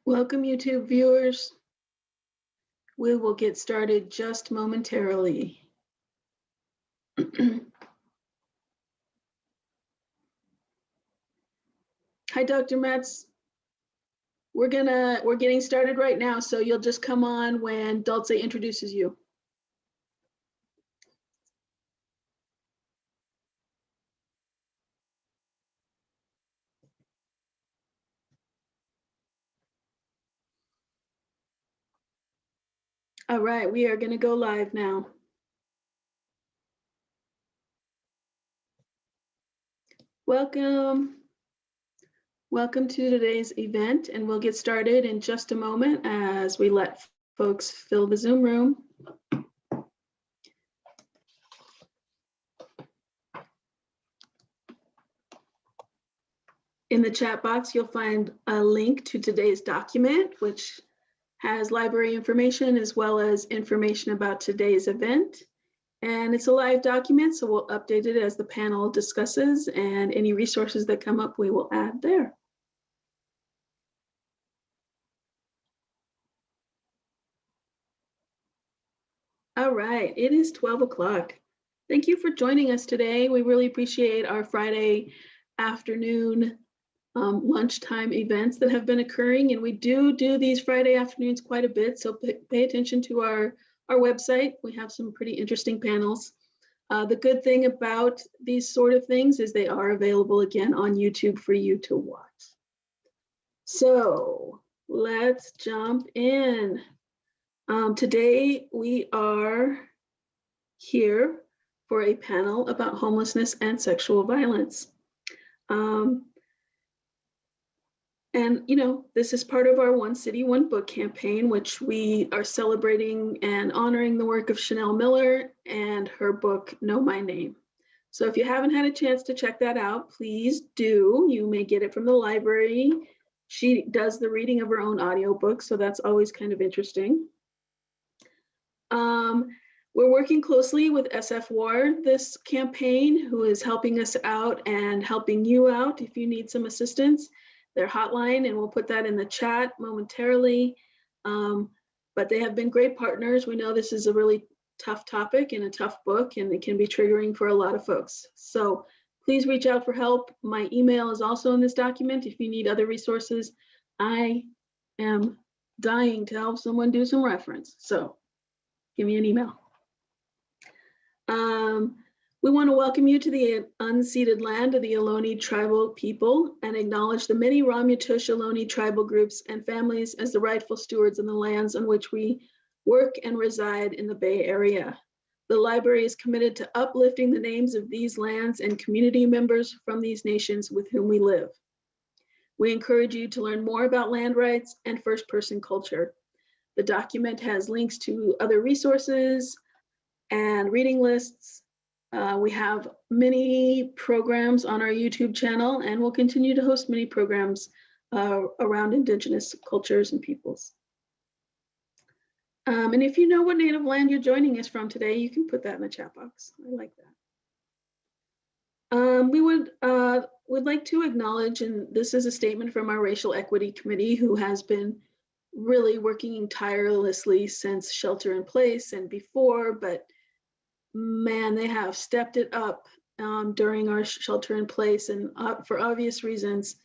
Welcome, YouTube viewers. We will get started just momentarily. Hi, Dr. Metz. We're getting started right now, so you'll just come on when Dulce introduces you. All right, we are going to go live now. Welcome. Welcome to today's event, and we'll get started in just a moment as we let folks fill the Zoom room. In the chat box, you'll find a link to today's document, which has library information as well as information about today's event. And it's a live document, so we'll update it as the panel discusses, and any resources that come up, we will add there. All right, it is 12 o'clock. Thank you for joining us today. We really appreciate our Friday afternoon lunchtime events that have been occurring, and we do these Friday afternoons quite a bit, so pay attention to our website. We have some pretty interesting panels. The good thing about these sort of things is they are available again on YouTube for you to watch. So let's jump in. Today we are here for a panel about homelessness and sexual violence. And, you know, this is part of our One City, One Book campaign, which we are celebrating and honoring the work of Chanel Miller and her book, Know My Name. So if you haven't had a chance to check that out, please do. You may get it from the library. She does the reading of her own audiobook, so that's always kind of interesting. We're working closely with SF Ward this campaign, who is helping us out and helping you out if you need some assistance. Their hotline, and we'll put that in the chat momentarily. But they have been great partners. We know this is a really tough topic and a tough book, and it can be triggering for a lot of folks. So please reach out for help. My email is also in this document if you need other resources. I am dying to help someone do some reference, so give me an email. We want to welcome you to the unceded land of the Ohlone tribal people and acknowledge the many Ramaytush Ohlone tribal groups and families as the rightful stewards of the lands on which we work and reside in the Bay Area. The library is committed to uplifting the names of these lands and community members from these nations with whom we live. We encourage you to learn more about land rights and first-person culture. The document has links to other resources and reading lists. We have many programs on our YouTube channel, and we'll continue to host many programs around Indigenous cultures and peoples. And if you know what native land you're joining us from today, you can put that in the chat box. I like that. We would like to acknowledge, and this is a statement from our Racial Equity Committee, who has been really working tirelessly since shelter in place and before, but man, they have stepped it up during our shelter in place, and for obvious reasons.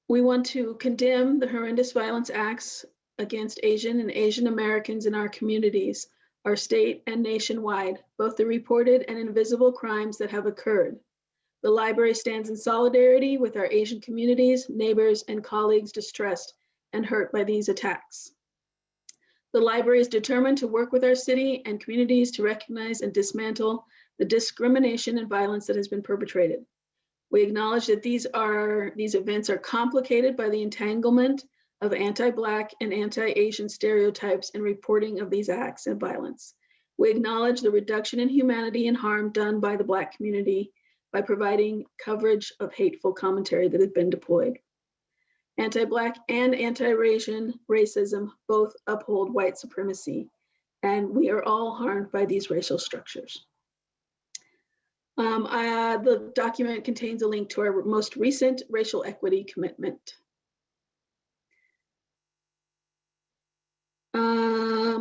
We want to condemn the horrendous violence acts against Asian and Asian Americans in our communities, our state and nationwide, both the reported and invisible crimes that have occurred. The library stands in solidarity with our Asian communities, neighbors, and colleagues distressed and hurt by these attacks. The library is determined to work with our city and communities to recognize and dismantle the discrimination and violence that has been perpetrated. We acknowledge that these events are complicated by the entanglement of anti-Black and anti-Asian stereotypes and reporting of these acts of violence. We acknowledge the reduction in humanity and harm done by the Black community by providing coverage of hateful commentary that has been deployed. Anti-Black and anti-Asian racism both uphold white supremacy, and we are all harmed by these racial structures. The document contains a link to our most recent racial equity commitment.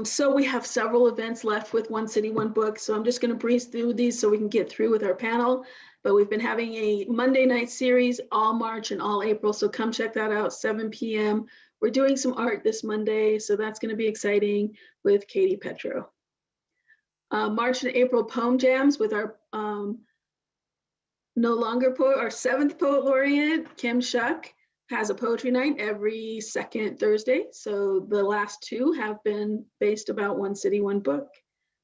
So we have several events left with One City, One Book. So I'm just going to breeze through these so we can get through with our panel. But we've been having a Monday night series all March and all April. So come check that out, 7 p.m. We're doing some art this Monday. So that's going to be exciting with Katie Petro. March and April poem jams with our no longer poet, our 7th poet laureate, Kim Shuck, has a poetry night every second Thursday. So the last 2 have been based about One City, One Book.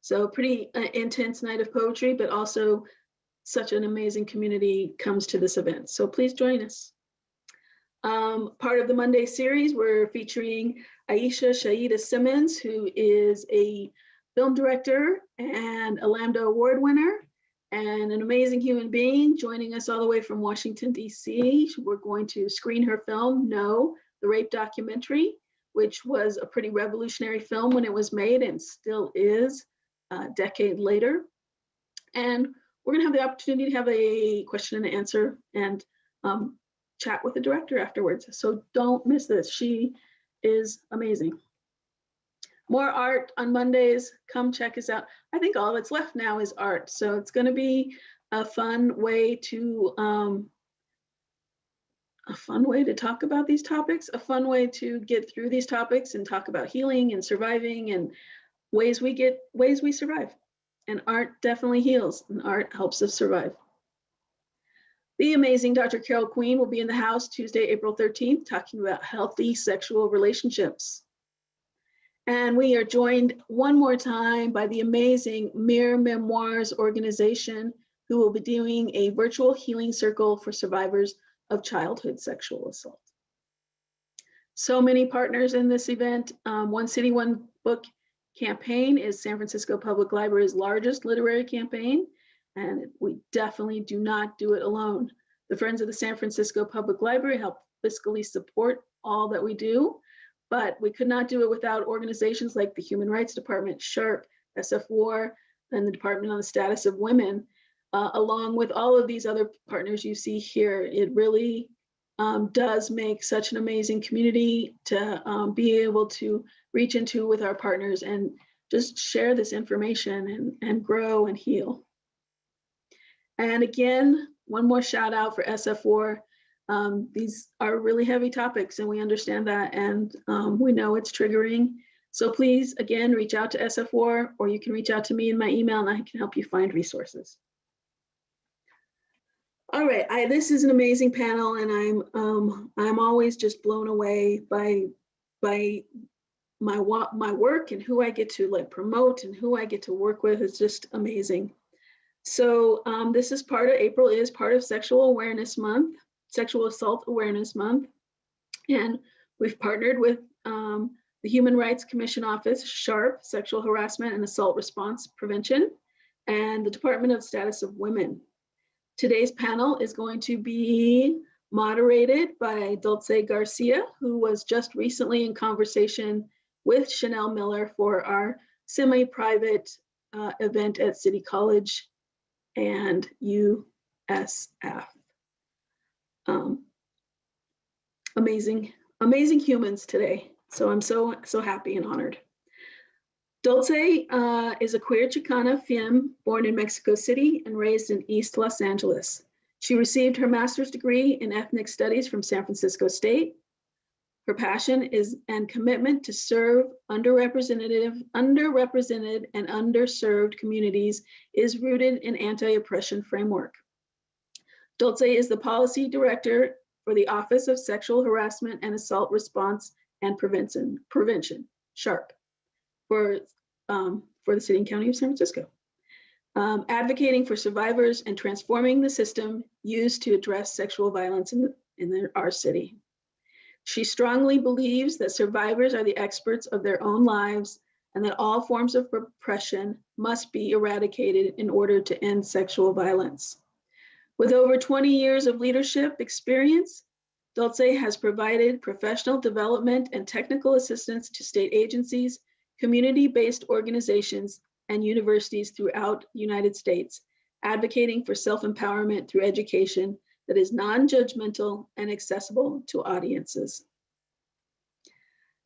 So pretty intense night of poetry, but also such an amazing community comes to this event. So please join us. Part of the Monday series, we're featuring Aisha Shaida Simmons, who is a film director and a Lambda Award winner and an amazing human being, joining us all the way from Washington, D.C. We're going to screen her film, No, the Rape Documentary, which was a pretty revolutionary film when it was made and still is a decade later. And we're going to have the opportunity to have a question and answer and chat with the director afterwards. So don't miss this. She is amazing. More art on Mondays. Come check us out. I think all that's left now is art. So it's going to be a fun way to talk about these topics, a fun way to get through these topics and talk about healing and surviving and ways we survive. And art definitely heals, and art helps us survive. The amazing Dr. Carol Queen will be in the house Tuesday, April 13th, talking about healthy sexual relationships. And we are joined one more time by the amazing Mere Memoirs organization, who will be doing a virtual healing circle for survivors of childhood sexual assault. So many partners in this event. One City, One Book campaign is San Francisco Public Library's largest literary campaign, and we definitely do not do it alone. The Friends of the San Francisco Public Library help fiscally support all that we do, but we could not do it without organizations like the Human Rights Department, SHARP, SF4, and the Department on the Status of Women, along with all of these other partners you see here. It really does make such an amazing community to be able to reach into with our partners and just share this information and grow and heal. And again, one more shout out for SF4. These are really heavy topics and we understand that, and we know it's triggering. So please, again, reach out to SF4, or you can reach out to me in my email and I can help you find resources. All right, this is an amazing panel, and I'm always just blown away by my work and who I get to promote and who I get to work with. It's just amazing. So this is April is part of Sexual Awareness Month, Sexual Assault Awareness Month, and we've partnered with the Human Rights Commission Office, SHARP, Sexual Harassment and Assault Response Prevention, and the Department of Status of Women. Today's panel is going to be moderated by Dulce Garcia, who was just recently in conversation with Chanel Miller for our semi-private event at City College and USF. Amazing humans today. So I'm so happy and honored. Dulce is a queer Chicana femme born in Mexico City and raised in East Los Angeles. She received her master's degree in ethnic studies from San Francisco State. Her passion and commitment to serve underrepresented and underserved communities is rooted in anti-oppression framework. Dulce is the policy director for the Office of Sexual Harassment and Assault Response and Prevention, SHARP, for the City and County of San Francisco, advocating for survivors and transforming the system used to address sexual violence in our city. She strongly believes that survivors are the experts of their own lives and that all forms of repression must be eradicated in order to end sexual violence. With over 20 years of leadership experience, Dulce has provided professional development and technical assistance to state agencies, community-based organizations, and universities throughout the United States, advocating for self-empowerment through education that is non-judgmental and accessible to audiences.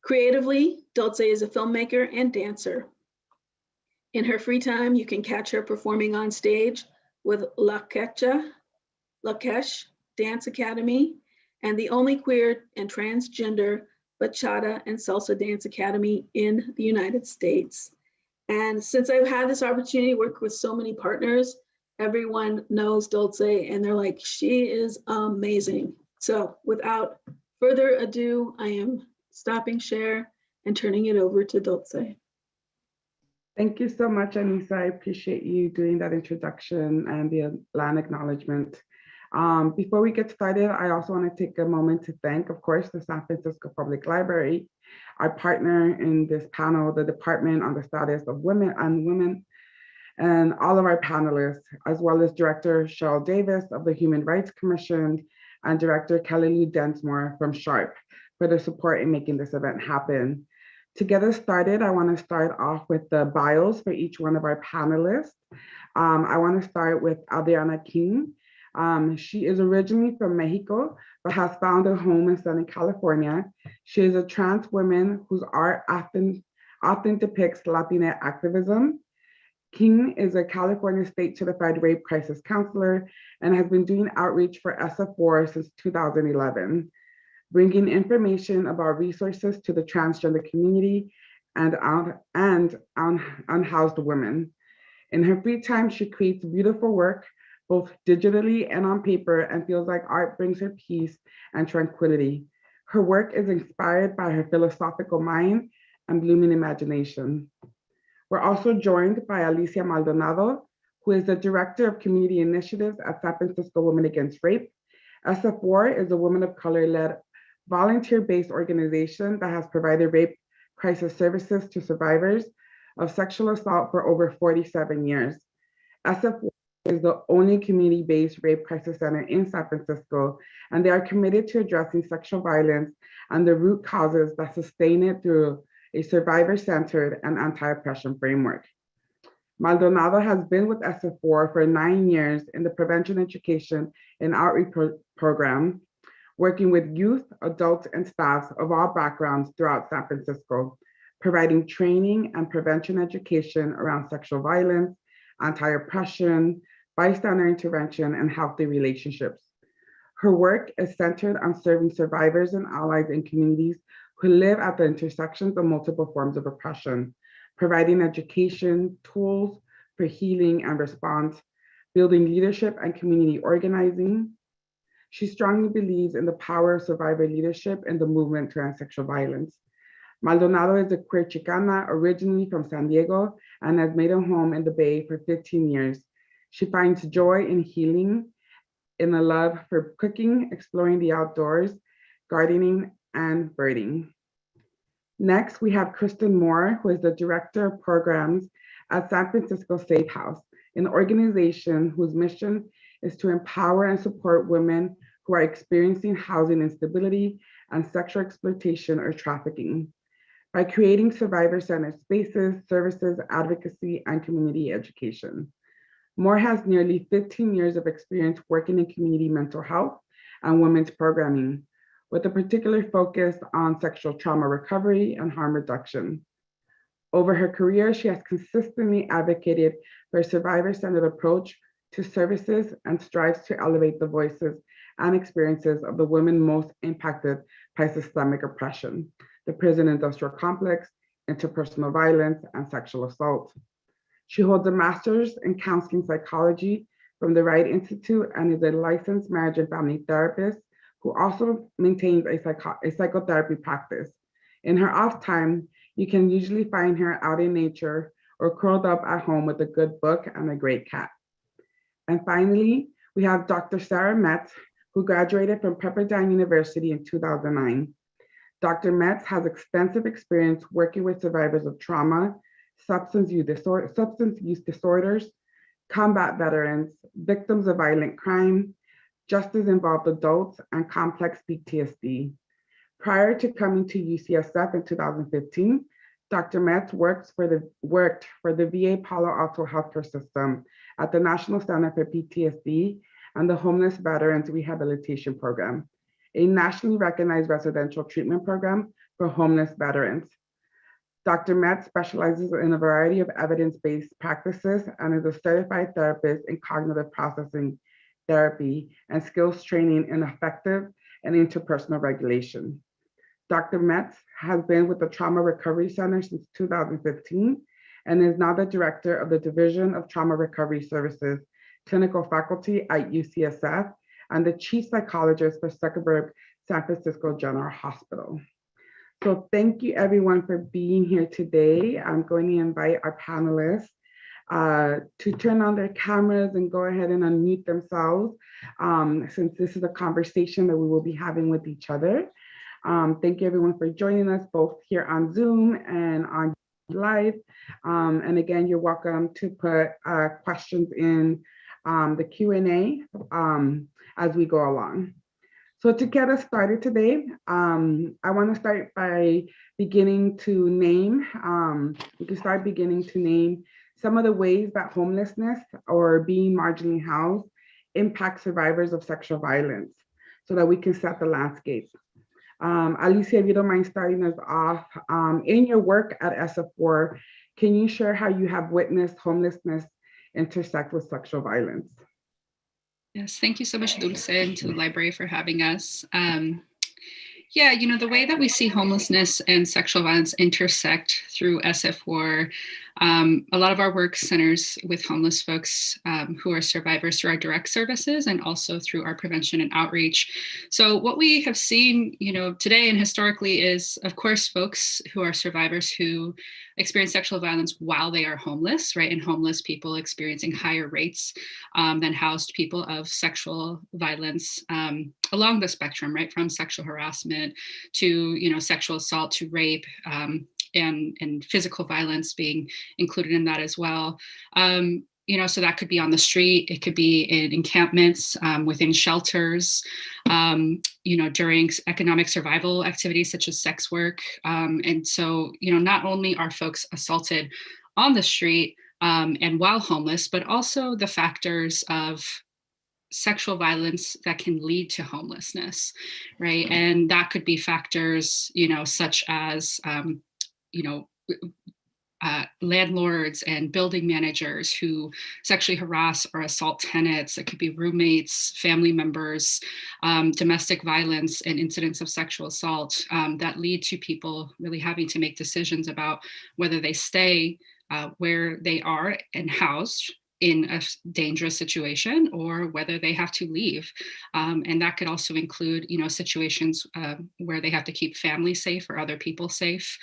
Creatively, Dulce is a filmmaker and dancer. In her free time, you can catch her performing on stage with Lakesh Dance Academy and the only queer and transgender bachata and salsa dance academy in the United States. And since I've had this opportunity to work with so many partners, everyone knows Dulce and they're like, she is amazing. So without further ado, I am stopping share and turning it over to Dulce. Thank you so much, Anissa. I appreciate you doing that introduction and the land acknowledgement. Before we get started, I also want to take a moment to thank, of course, the San Francisco Public Library, our partner in this panel, the Department on the Status of Women, and all of our panelists, as well as Director Cheryl Davis of the Human Rights Commission and Director Kelly Lou Densmore from SHARP for their support in making this event happen. To get us started, I want to start off with the bios for each one of our panelists. I want to start with Adriana King. She is originally from Mexico, but has found a home in Southern California. She is a trans woman whose art often depicts Latina activism. King is a California state certified rape crisis counselor and has been doing outreach for SF4 since 2011, bringing information about resources to the transgender community and unhoused women. In her free time, she creates beautiful work, both digitally and on paper, and feels like art brings her peace and tranquility. Her work is inspired by her philosophical mind and blooming imagination. We're also joined by Alicia Maldonado, who is the Director of Community Initiatives at San Francisco Women Against Rape. SF4 is a women of color-led volunteer-based organization that has provided rape crisis services to survivors of sexual assault for over 47 years. SF4 is the only community-based rape crisis center in San Francisco, and they are committed to addressing sexual violence and the root causes that sustain it through a survivor-centered and anti-oppression framework. Maldonado has been with SF4 for 9 years in the prevention education and outreach program, working with youth, adults, and staff of all backgrounds throughout San Francisco, providing training and prevention education around sexual violence, anti-oppression, bystander intervention, and healthy relationships. Her work is centered on serving survivors and allies in communities who live at the intersections of multiple forms of oppression, providing education, tools for healing and response, building leadership and community organizing. She strongly believes in the power of survivor leadership in the movement to end sexual violence. Maldonado is a queer Chicana originally from San Diego and has made a home in the Bay for 15 years. She finds joy in healing, in a love for cooking, exploring the outdoors, gardening, and birding. Next, we have Kristen Moore, who is the Director of Programs at San Francisco Safe House, an organization whose mission is to empower and support women who are experiencing housing instability and sexual exploitation or trafficking by creating survivor-centered spaces, services, advocacy, and community education. Moore has nearly 15 years of experience working in community mental health and women's programming, with a particular focus on sexual trauma recovery and harm reduction. Over her career, she has consistently advocated for a survivor-centered approach to services and strives to elevate the voices and experiences of the women most impacted by systemic oppression, the prison industrial complex, interpersonal violence, and sexual assault. She holds a master's in counseling psychology from the Wright Institute and is a licensed marriage and family therapist who also maintains a psychotherapy practice. In her off time, you can usually find her out in nature or curled up at home with a good book and a great cat. And finally, we have Dr. Sarah Metz, who graduated from Pepperdine University in 2009. Dr. Metz has extensive experience working with survivors of trauma, substance use disorders, combat veterans, victims of violent crime, justice-involved adults, and complex PTSD. Prior to coming to UCSF in 2015, Dr. Metz worked for the VA Palo Alto healthcare system at the National Center for PTSD and the Homeless Veterans Rehabilitation Program, a nationally recognized residential treatment program for homeless veterans. Dr. Metz specializes in a variety of evidence-based practices and is a certified therapist in cognitive processing therapy and skills training in effective and interpersonal regulation. Dr. Metz has been with the Trauma Recovery Center since 2015 and is now the director of the Division of Trauma Recovery Services clinical faculty at UCSF and the chief psychologist for Zuckerberg San Francisco General Hospital. So thank you everyone for being here today. I'm going to invite our panelists to turn on their cameras and go ahead and unmute themselves, since this is a conversation that we will be having with each other. Thank you everyone for joining us both here on Zoom and on live. And again, you're welcome to put questions in the Q&A as we go along. So to get us started today, I want to start by beginning to name, we can start beginning to name some of the ways that homelessness or being marginally housed impacts survivors of sexual violence so that we can set the landscape. Alicia, if you don't mind starting us off, in your work at SF4, can you share how you have witnessed homelessness intersect with sexual violence? Yes, thank you so much, Dulce, and to the library for having us. Yeah, you know, the way that we see homelessness and sexual violence intersect through SF4, a lot of our work centers with homeless folks who are survivors through our direct services and also through our prevention and outreach. So what we have seen, you know, today and historically is, of course, folks who are survivors who experience sexual violence while they are homeless, right? And homeless people experiencing higher rates than housed people of sexual violence along the spectrum, right? From sexual harassment to, you know, sexual assault to rape and physical violence being included in that as well. You know, so that could be on the street, it could be in encampments, within shelters, you know, during economic survival activities such as sex work. And so, you know, not only are folks assaulted on the street and while homeless, but also the factors of sexual violence that can lead to homelessness, right? And that could be factors, you know, such as, you know, landlords and building managers who sexually harass or assault tenants. It could be roommates, family members, domestic violence and incidents of sexual assault that lead to people really having to make decisions about whether they stay where they are and housed in a dangerous situation or whether they have to leave. And that could also include, you know, situations where they have to keep family safe or other people safe.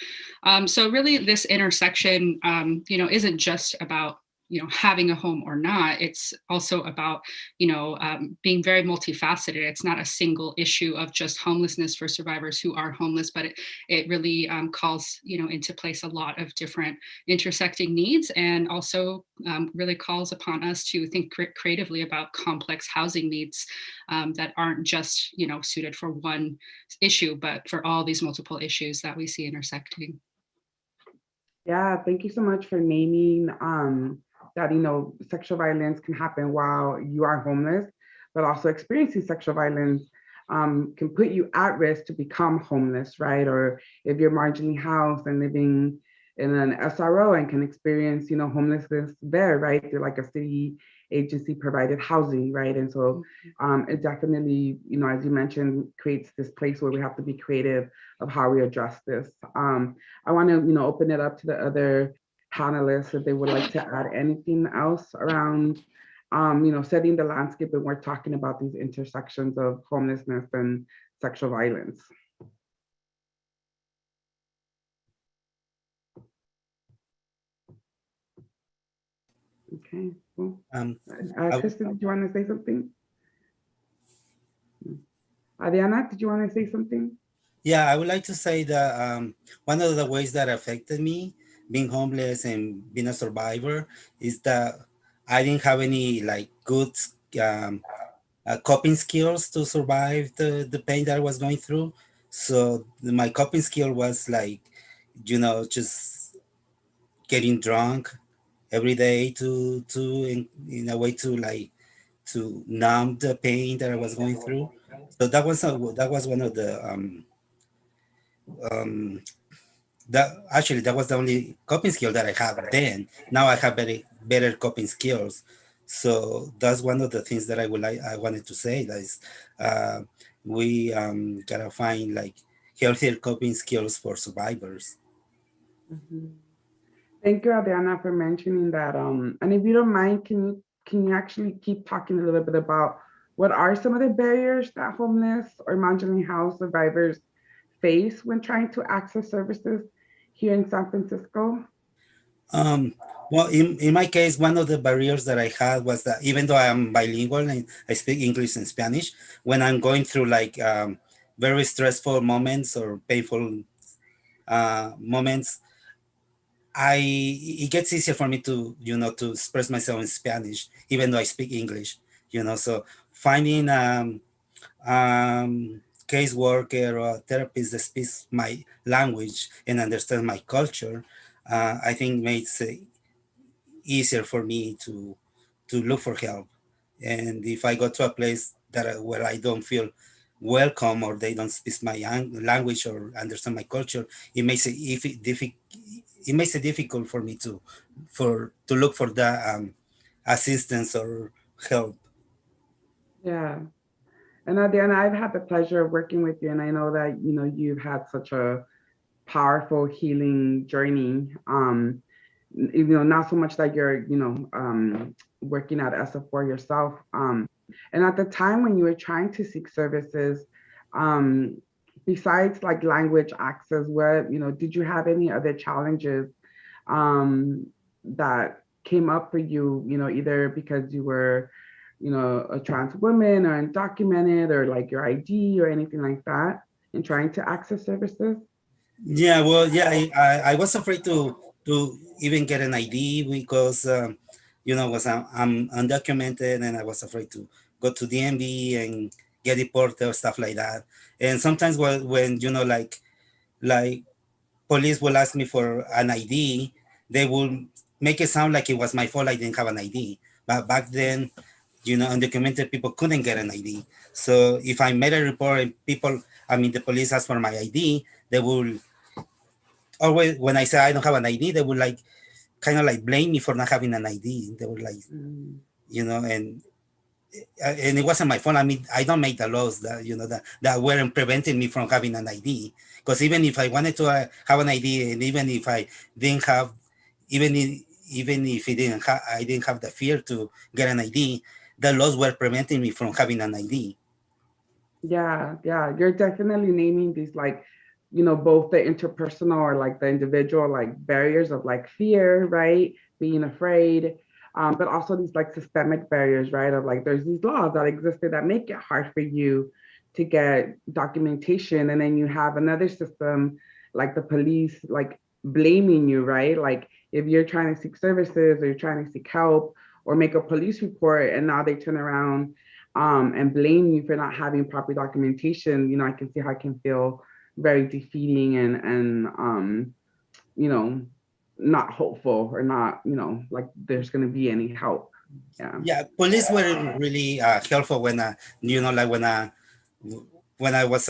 So really this intersection, you know, isn't just about, you know, having a home or not. It's also about, you know, being very multifaceted. It's not a single issue of just homelessness for survivors who are homeless, but it really calls, you know, into place a lot of different intersecting needs, and also really calls upon us to think creatively about complex housing needs that aren't just, you know, suited for one issue, but for all these multiple issues that we see intersecting. Yeah, thank you so much for naming that, you know, sexual violence can happen while you are homeless, but also experiencing sexual violence can put you at risk to become homeless, right? Or if you're marginally housed and living in an SRO and can experience, you know, homelessness there, right? They're like a city agency provided housing, right? And so it definitely, you know, as you mentioned, creates this place where we have to be creative of how we address this. I want to, you know, open it up to the other panelists if they would like to add anything else around, you know, setting the landscape when we're talking about these intersections of homelessness and sexual violence. Okay, cool. Kristen, did you want to say something? Adriana, did you want to say something? Yeah, I would like to say that one of the ways that affected me being homeless and being a survivor is that I didn't have any like good coping skills to survive the pain that I was going through. So my coping skill was like, you know, just getting drunk every day to in a way to like to numb the pain that I was going through. So that was one of the um, that actually that was the only coping skill that I have then. Now I have better coping skills. So that's one of the things that I wanted to say. That is, uh, we gotta find like healthier coping skills for survivors. Mhm. Thank you, Adriana, for mentioning that. And if you don't mind, can you actually keep talking a little bit about what are some of the barriers that homeless or mentally housed survivors face when trying to access services here in San Francisco? Um, well, in my case, one of the barriers that I had was that even though I am bilingual and I speak English and Spanish, when I'm going through like very stressful moments or painful moments, I it gets easier for me to to express myself in Spanish, even though I speak English. So finding caseworker or a therapist that speaks my language and understands my culture, I think makes it easier for me to look for help. And if I go to a place where I don't feel welcome or they don't speak my language or understand my culture, it makes it makes it difficult for me to look for the assistance or help. Yeah. And Adriana, I've had the pleasure of working with you, and I know that you've had such a powerful healing journey. Not so much that you're, working at SF4 yourself. And at the time when you were trying to seek services, um, besides like language access, what, did you have any other challenges um, that came up for you, either because you were, a trans woman or undocumented or like your ID or anything like that in trying to access services? Yeah, well, yeah, I was afraid to even get an ID because was I'm undocumented and I was afraid to go to DMV and get deported or stuff like that. And sometimes when like police will ask me for an ID, they will make it sound like it was my fault I didn't have an ID. But back then, undocumented people couldn't get an ID. So if I made a report and the police asked for my ID, they will always, when I say I don't have an ID, they would like kind of like blame me for not having an ID. They would like, Mm, and it wasn't my fault. I mean, I don't make the laws that that weren't preventing me from having an ID. Because even if I wanted to have an ID, and even if I didn't have, even if, even if I didn't have the fear to get an ID, the laws were preventing me from having an ID. yeah, yeah, you're definitely naming these like, both the interpersonal or like the individual like barriers of like fear, right? Being afraid, but also these like systemic barriers, right? Of like there's these laws that existed that make it hard for you to get documentation, and then you have another system like the police like blaming you, right? Like if you're trying to seek services or you're trying to seek help or make a police report, and now they turn around and blame you for not having proper documentation, I can see how it can feel very defeating and you know, not hopeful or not, like there's gonna be any help. Yeah. Yeah, police were really helpful like when I was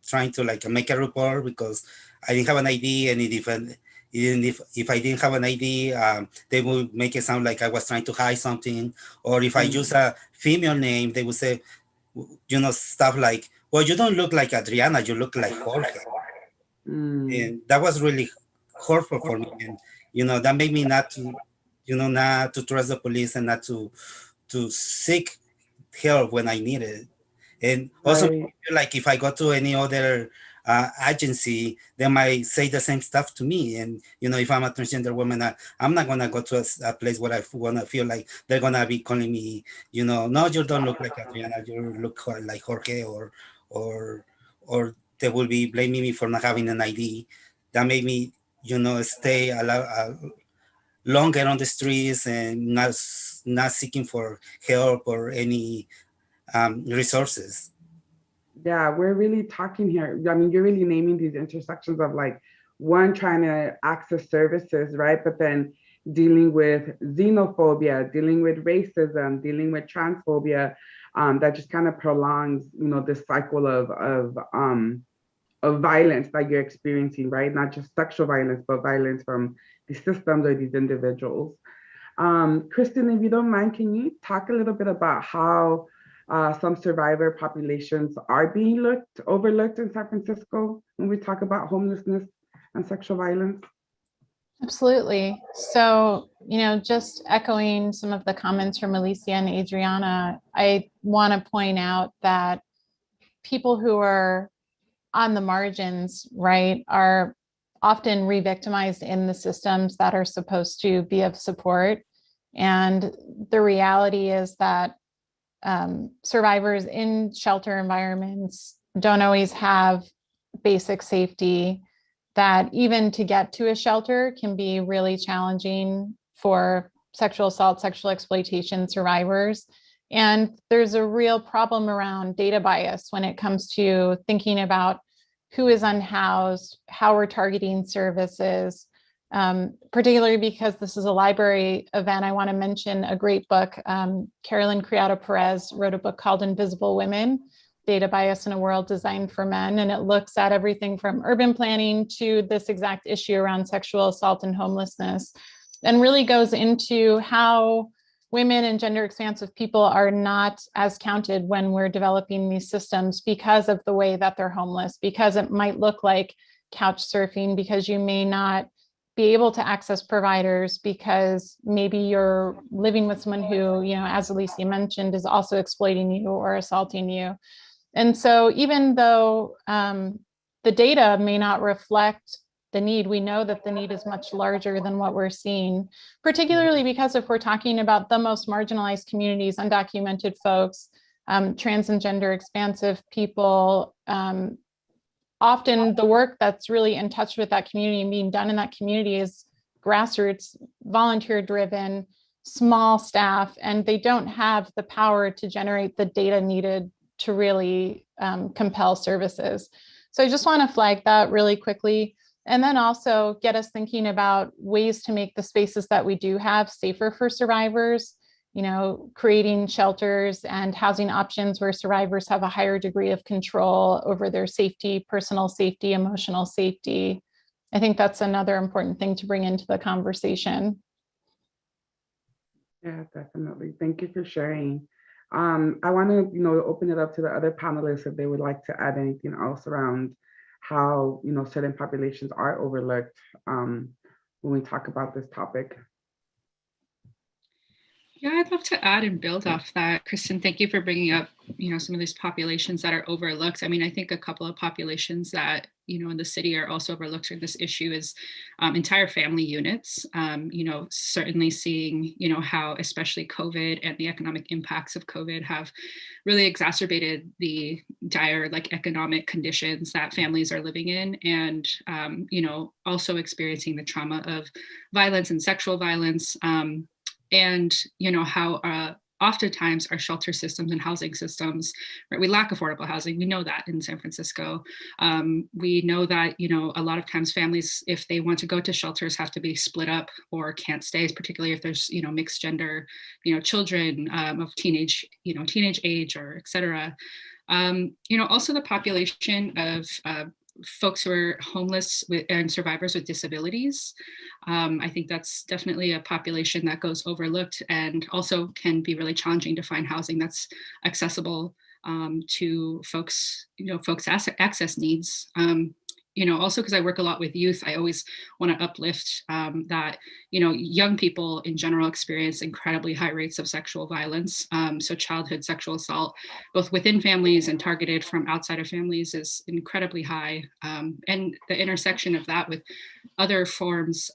trying to like make a report because I didn't have an ID, and even if I didn't have an ID, they would make it sound like I was trying to hide something, or if I use Mm, a female name, they would say, stuff like, "Well, you don't look like Adriana, you look like Jorge," mm, and that was really hurtful for me, and that made me not to trust the police and not to seek help when I need it. And also, right. like if I go to any other agency, they might say the same stuff to me. And if I'm a transgender woman, I'm not gonna go to a place where I wanna feel like they're gonna be calling me, no, you don't look like Adriana, you look like Jorge, or or they will be blaming me for not having an ID. That made me, stay longer on the streets and not seeking for help or any resources. Yeah, we're really talking here. I mean, you're really naming these intersections of like one trying to access services, right? But then dealing with xenophobia, dealing with racism, dealing with transphobia, that just kind of prolongs, this cycle of violence that you're experiencing, right? Not just sexual violence, but violence from these systems or these individuals. Kristen, if you don't mind, can you talk a little bit about how some survivor populations are being overlooked in San Francisco when we talk about homelessness and sexual violence? Absolutely. So, just echoing some of the comments from Alicia and Adriana, I want to point out that people who are on the margins, right, are often re-victimized in the systems that are supposed to be of support. And the reality is that survivors in shelter environments don't always have basic safety, that even to get to a shelter can be really challenging for sexual assault, sexual exploitation survivors. And there's a real problem around data bias when it comes to thinking about who is unhoused, how we're targeting services, particularly because this is a library event. I want to mention a great book. Carolyn Criado Perez wrote a book called Invisible Women, Data Bias in a World Designed for Men. And it looks at everything from urban planning to this exact issue around sexual assault and homelessness, and really goes into how women and gender expansive people are not as counted when we're developing these systems because of the way that they're homeless, because it might look like couch surfing, because you may not be able to access providers, because maybe you're living with someone who, as Alicia mentioned, is also exploiting you or assaulting you. And so even though the data may not reflect the need, we know that the need is much larger than what we're seeing, particularly because if we're talking about the most marginalized communities, undocumented folks, trans and gender expansive people, often the work that's really in touch with that community and being done in that community is grassroots, volunteer driven, small staff, and they don't have the power to generate the data needed to really compel services. So I just want to flag that really quickly. And then also get us thinking about ways to make the spaces that we do have safer for survivors, creating shelters and housing options where survivors have a higher degree of control over their safety, personal safety, emotional safety. I think that's another important thing to bring into the conversation. Yeah, definitely. Thank you for sharing. I want to, open it up to the other panelists if they would like to add anything else around how, certain populations are overlooked when we talk about this topic. Yeah, I'd love to add and build off that. Kristen, thank you for bringing up, some of these populations that are overlooked. I mean, I think a couple of populations that, in the city are also overlooked in this issue is entire family units, certainly seeing, how especially COVID and the economic impacts of COVID have really exacerbated the dire economic conditions that families are living in, and, also experiencing the trauma of violence and sexual violence. And how oftentimes our shelter systems and housing systems, right, we lack affordable housing. We know that in San Francisco. We know that a lot of times families, if they want to go to shelters, have to be split up or can't stay, particularly if there's mixed gender children of teenage age, or et cetera. Also the population of folks who are homeless and survivors with disabilities. I think that's definitely a population that goes overlooked, and also can be really challenging to find housing that's accessible to folks, folks' access needs. Also because I work a lot with youth, I always want to uplift that, young people in general experience incredibly high rates of sexual violence. So childhood sexual assault, both within families and targeted from outside of families, is incredibly high. And the intersection of that with other forms,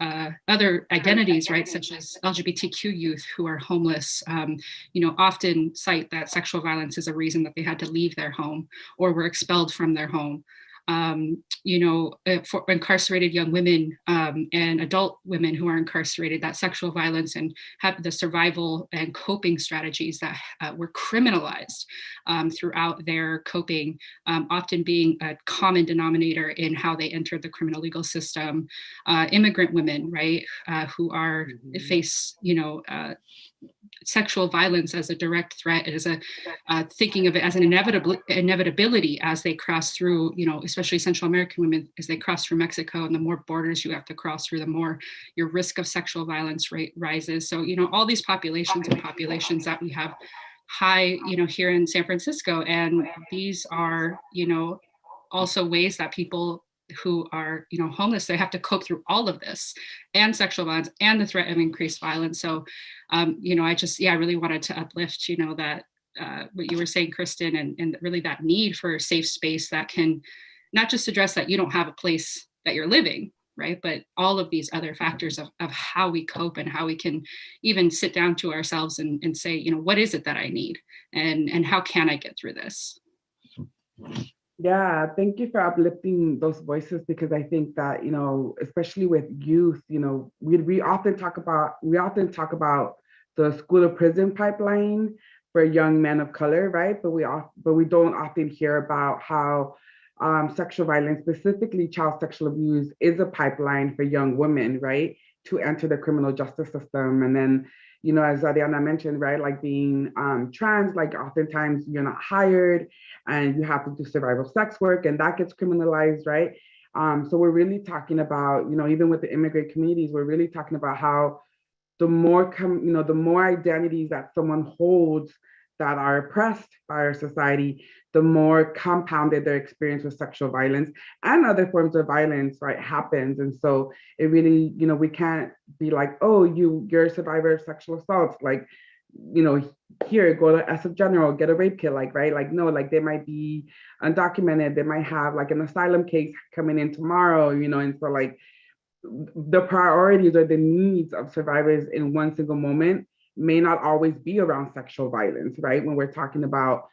other identities, right, such as LGBTQ youth who are homeless, often cite that sexual violence as a reason that they had to leave their home or were expelled from their home. for incarcerated young women and adult women who are incarcerated, that sexual violence and have the survival and coping strategies that were criminalized throughout their coping, often being a common denominator in how they entered the criminal legal system. Immigrant women, right, who are face, sexual violence as a direct threat, as a thinking of it as an inevitability as they cross through, especially Central American women, as they cross through Mexico, and the more borders you have to cross through, the more your risk of sexual violence rate rises. So, all these populations are populations that we have high, here in San Francisco. And these are, also ways that people who are, homeless, they have to cope through all of this and sexual violence and the threat of increased violence. So, I really wanted to uplift, that what you were saying, Kristen, and really that need for a safe space that can not just address that you don't have a place that you're living, right, but all of these other factors of how we cope and how we can even sit down to ourselves and say, what is it that I need, and how can I get through this? Yeah, thank you for uplifting those voices, because I think that, especially with youth, we often talk about the school to prison pipeline for young men of color, right? But we don't often hear about how sexual violence, specifically child sexual abuse, is a pipeline for young women, right, to enter the criminal justice system. And then, as Adriana mentioned, right, like being trans, like oftentimes you're not hired and you have to do survival sex work, and that gets criminalized, right? So we're really talking about, even with the immigrant communities, we're really talking about how the more identities that someone holds that are oppressed by our society, the more compounded their experience with sexual violence and other forms of violence, right, happens. And so it really, we can't be like, oh, you're a survivor of sexual assault, like, here, go to SF General, get a rape kit, right? Like, no, like they might be undocumented, they might have like an asylum case coming in tomorrow, and so like the priorities or the needs of survivors in one single moment may not always be around sexual violence, right? When we're talking about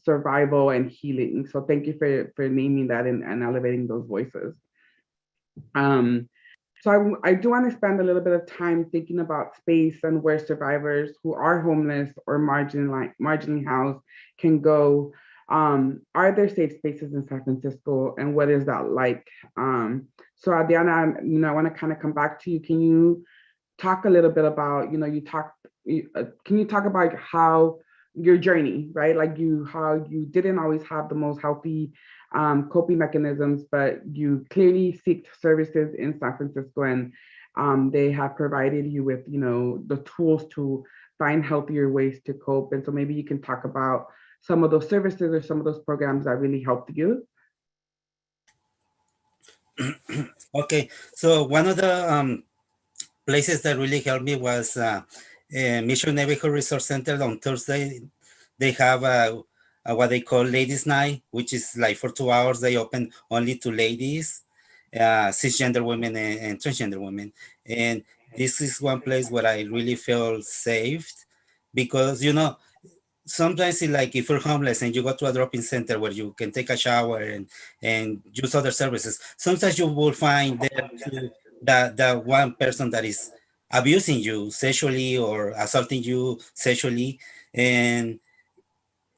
survival and healing. So thank you for naming that and elevating those voices. So I do want to spend a little bit of time thinking about space and where survivors who are homeless or marginally housed can go. Are there safe spaces in San Francisco, and what is that like? So Adriana, I want to kind of come back to you. Can you talk a little bit about, can you talk about how your journey, right? Like how you didn't always have the most healthy coping mechanisms, but you clearly seek services in San Francisco, and they have provided you with, the tools to find healthier ways to cope. And so maybe you can talk about some of those services or some of those programs that really helped you. Okay, so one of the places that really helped me was Mission Neighborhood Resource Center. On Thursday, they have what they call Ladies Night, which is like for 2 hours. They open only to ladies, cisgender women and transgender women. And this is one place where I really feel saved, because, sometimes it's like if you're homeless and you go to a drop-in center where you can take a shower and use other services, sometimes you will find there too that one person that is abusing you sexually or assaulting you sexually, and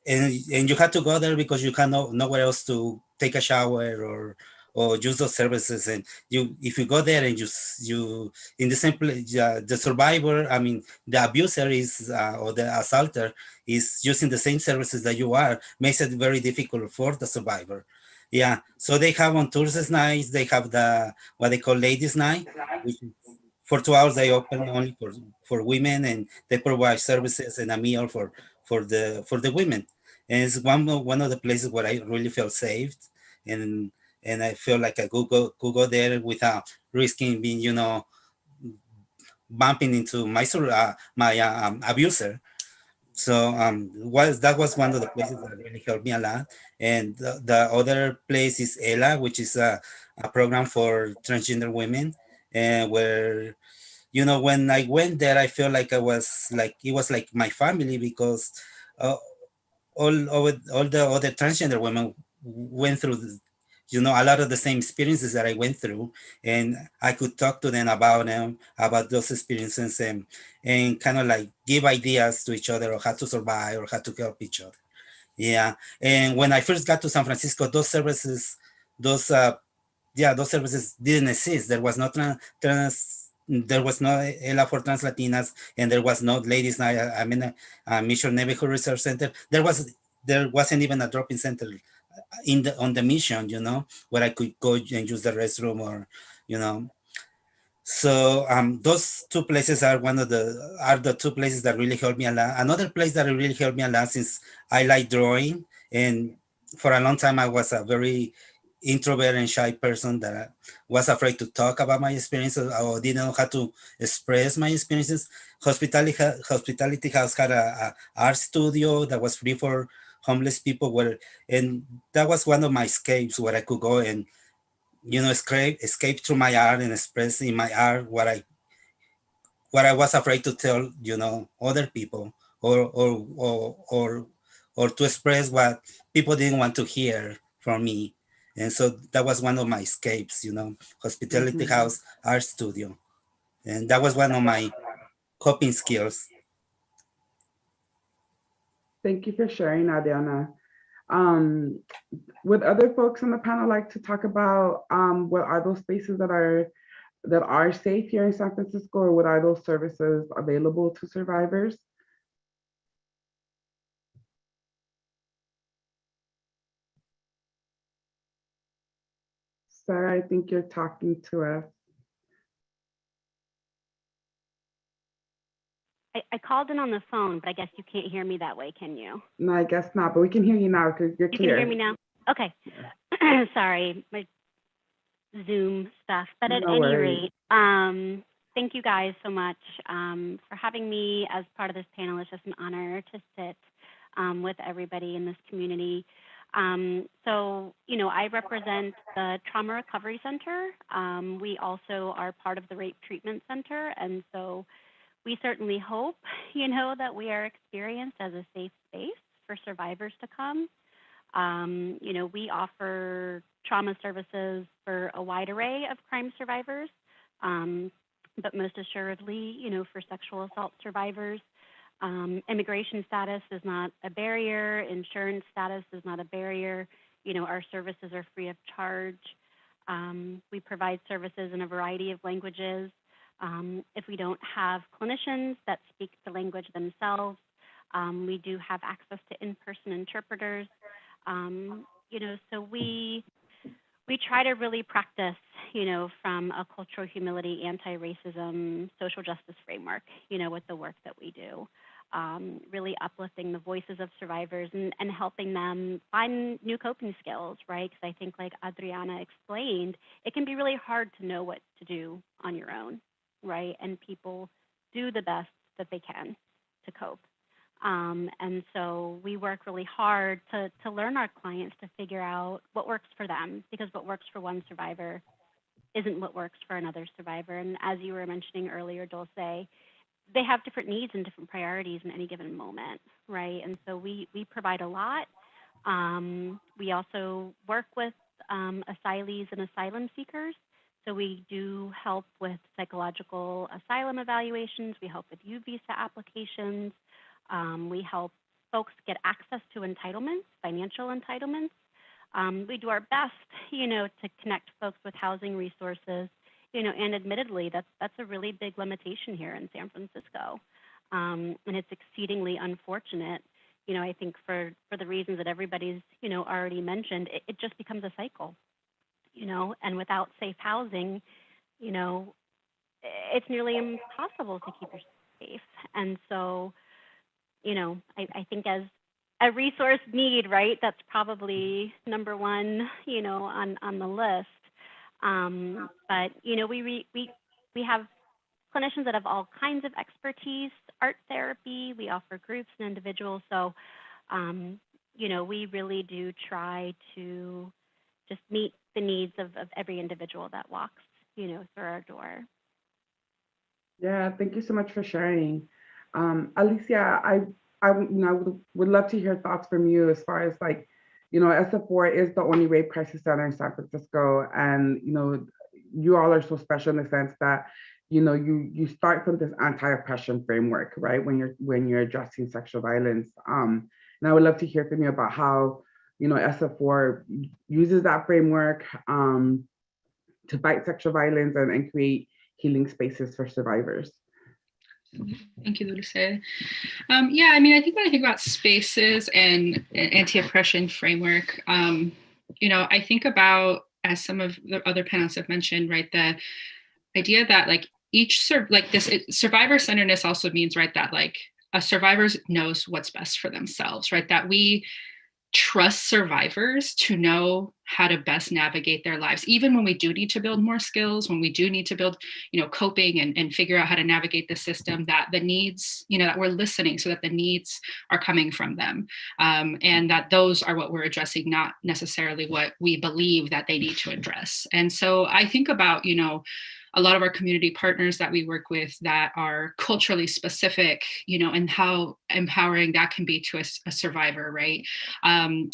and you have to go there because you have nowhere else to take a shower or use those services. And if you go there and you in the same place, the survivor, I mean the abuser is or the assaulter is using the same services that you are, makes it very difficult for the survivor. Yeah, so they have on Thursdays nights, they have the what they call Ladies Night, which is for 2 hours. They open only for women, and they provide services and a meal for the women. And it's one of the places where I really feel saved, and I feel like I could go there without risking being, bumping into my abuser. So that was one of the places that really helped me a lot. And the other place is ELA, which is a program for transgender women, and where, when I went there, I felt like it was like my family, because uh, all the other transgender women went through you know, a lot of the same experiences that I went through, and I could talk to them about those experiences, and kind of like give ideas to each other or how to survive or how to help each other. Yeah. And when I first got to San Francisco, those services, those those services didn't exist. There was no there was no ELA for trans Latinas, and there was no ladies night. I mean, a Mission Neighborhood Research Center. There wasn't even a drop-in center on the mission, you know, where I could go and use the restroom, or, you know. So those two places are the two places that really helped me a lot. Another place that really helped me a lot, since I like drawing, and for a long time I was a very introvert and shy person that was afraid to talk about my experiences or didn't know how to express my experiences. Hospitality House had a art studio that was free for homeless people, and that was one of my escapes, where I could go and, you know, escape through my art and express in my art what I was afraid to tell, you know, other people, or to express what people didn't want to hear from me. And so that was one of my escapes, you know, Hospitality House Art Studio. And that was one of my coping skills. Thank you for sharing, Adriana. Would other folks on the panel like to talk about what are those spaces that are safe here in San Francisco, or what are those services available to survivors? Sarah, I think you're talking to us. I called in on the phone, but I guess you can't hear me that way, can you? No, I guess not, but we can hear you now because you're clear. You can hear me now? Okay. Sorry, my Zoom stuff. But at any rate, thank you guys so much for having me as part of this panel. It's just an honor to sit with everybody in this community. So, you know, I represent the Trauma Recovery Center. We also are part of the Rape Treatment Center. And so we certainly hope, you know, that we are experienced as a safe space for survivors to come. You know, we offer trauma services for a wide array of crime survivors, but most assuredly, you know, for sexual assault survivors. Immigration status is not a barrier. Insurance status is not a barrier. You know, our services are free of charge. We provide services in a variety of languages. If we don't have clinicians that speak the language themselves, we do have access to in-person interpreters. You know, so we try to really practice, you know, from a cultural humility, anti-racism, social justice framework, you know, with the work that we do. Really uplifting the voices of survivors and helping them find new coping skills, right? Because I think, like Adriana explained, it can be really hard to know what to do on your own, right? And people do the best that they can to cope. And so we work really hard to learn our clients to figure out what works for them, because what works for one survivor isn't what works for another survivor. And as you were mentioning earlier, Dulce, they have different needs and different priorities in any given moment, right? And so we provide a lot. We also work with asylees and asylum seekers. So we do help with psychological asylum evaluations. We help with U visa applications. We help folks get access to entitlements, financial entitlements. We do our best, you know, to connect folks with housing resources, you know, and admittedly, that's a really big limitation here in San Francisco. And it's exceedingly unfortunate, you know, I think for the reasons that everybody's, you know, already mentioned, it just becomes a cycle, you know, and without safe housing, you know, it's nearly impossible to keep yourself safe. And so, you know, I think as a resource need, right, that's probably number one, you know, on the list. But, you know, we have clinicians that have all kinds of expertise, art therapy, we offer groups and individuals. So, you know, we really do try to just meet the needs of every individual that walks, you know, through our door. Yeah, thank you so much for sharing. Alicia, I would love to hear thoughts from you as far as like, SF4 is the only rape crisis center in San Francisco. And, you all are so special in the sense that, you start from this anti-oppression framework, right? When you're addressing sexual violence. And I would love to hear from you about how, SF4 uses that framework to fight sexual violence and create healing spaces for survivors. Thank you, Dulce. Yeah, I mean, I think when I think about spaces and anti-oppression framework, I think about, as some of the other panelists have mentioned, right, the idea that like survivor-centeredness also means, right, that like a survivor knows what's best for themselves, right, that we trust survivors to know how to best navigate their lives, even when we do need to build more skills, when we do need to build, coping and figure out how to navigate the system, that the needs, that we're listening so that the needs are coming from them. And that those are what we're addressing, not necessarily what we believe that they need to address. And so I think about, a lot of our community partners that we work with that are culturally specific, and how empowering that can be to a survivor, right?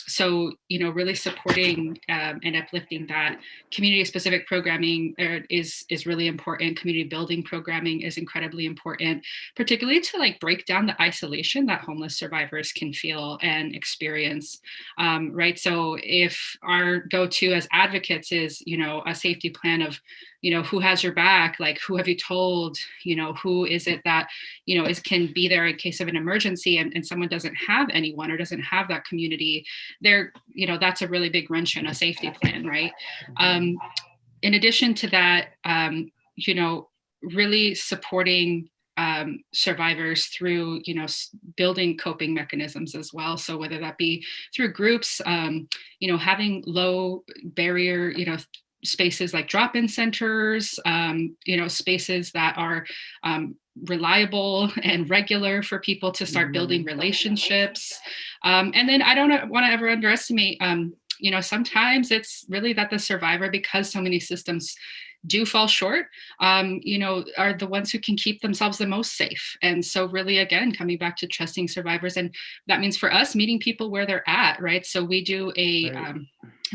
So, really supporting and uplifting that community-specific programming is really important. Community building programming is incredibly important, particularly to like break down the isolation that homeless survivors can feel and experience, right? So if our go-to as advocates is, a safety plan of, who has your back, like who have you told, who is it that, can be there in case of an emergency, and someone doesn't have anyone or doesn't have that community there, that's a really big wrench in a safety plan, right? In addition to that, really supporting survivors through, building coping mechanisms as well. So whether that be through groups, having low barrier, spaces like drop-in centers, spaces that are reliable and regular for people to start building relationships. And then I don't want to ever underestimate, sometimes it's really that the survivor, because so many systems do fall short, are the ones who can keep themselves the most safe. And so really, again, coming back to trusting survivors, and that means for us meeting people where they're at, right? So we do an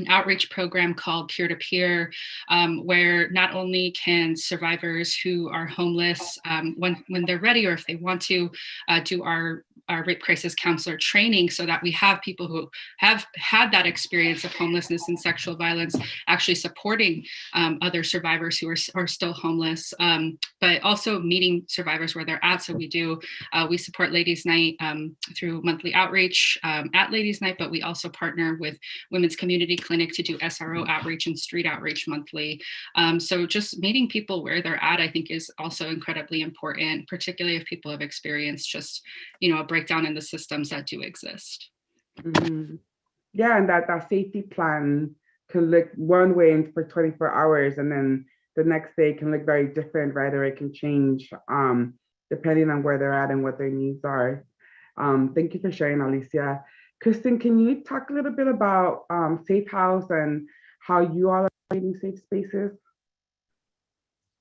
outreach program called Peer to Peer, where not only can survivors who are homeless, when they're ready or if they want to, do our rape crisis counselor training, so that we have people who have had that experience of homelessness and sexual violence actually supporting other survivors who are still homeless, but also meeting survivors where they're at. So we support Ladies Night through monthly outreach at Ladies Night, but we also partner with Women's Community Clinic to do SRO outreach and street outreach monthly. So just meeting people where they're at, I think, is also incredibly important, particularly if people have experienced just, a breakdown in the systems that do exist. Mm-hmm. Yeah, and that safety plan can look one way for 24 hours, and then the next day can look very different, right? Or it can change depending on where they're at and what their needs are. Thank you for sharing, Alicia. Kristen, can you talk a little bit about Safe House and how you all are creating safe spaces?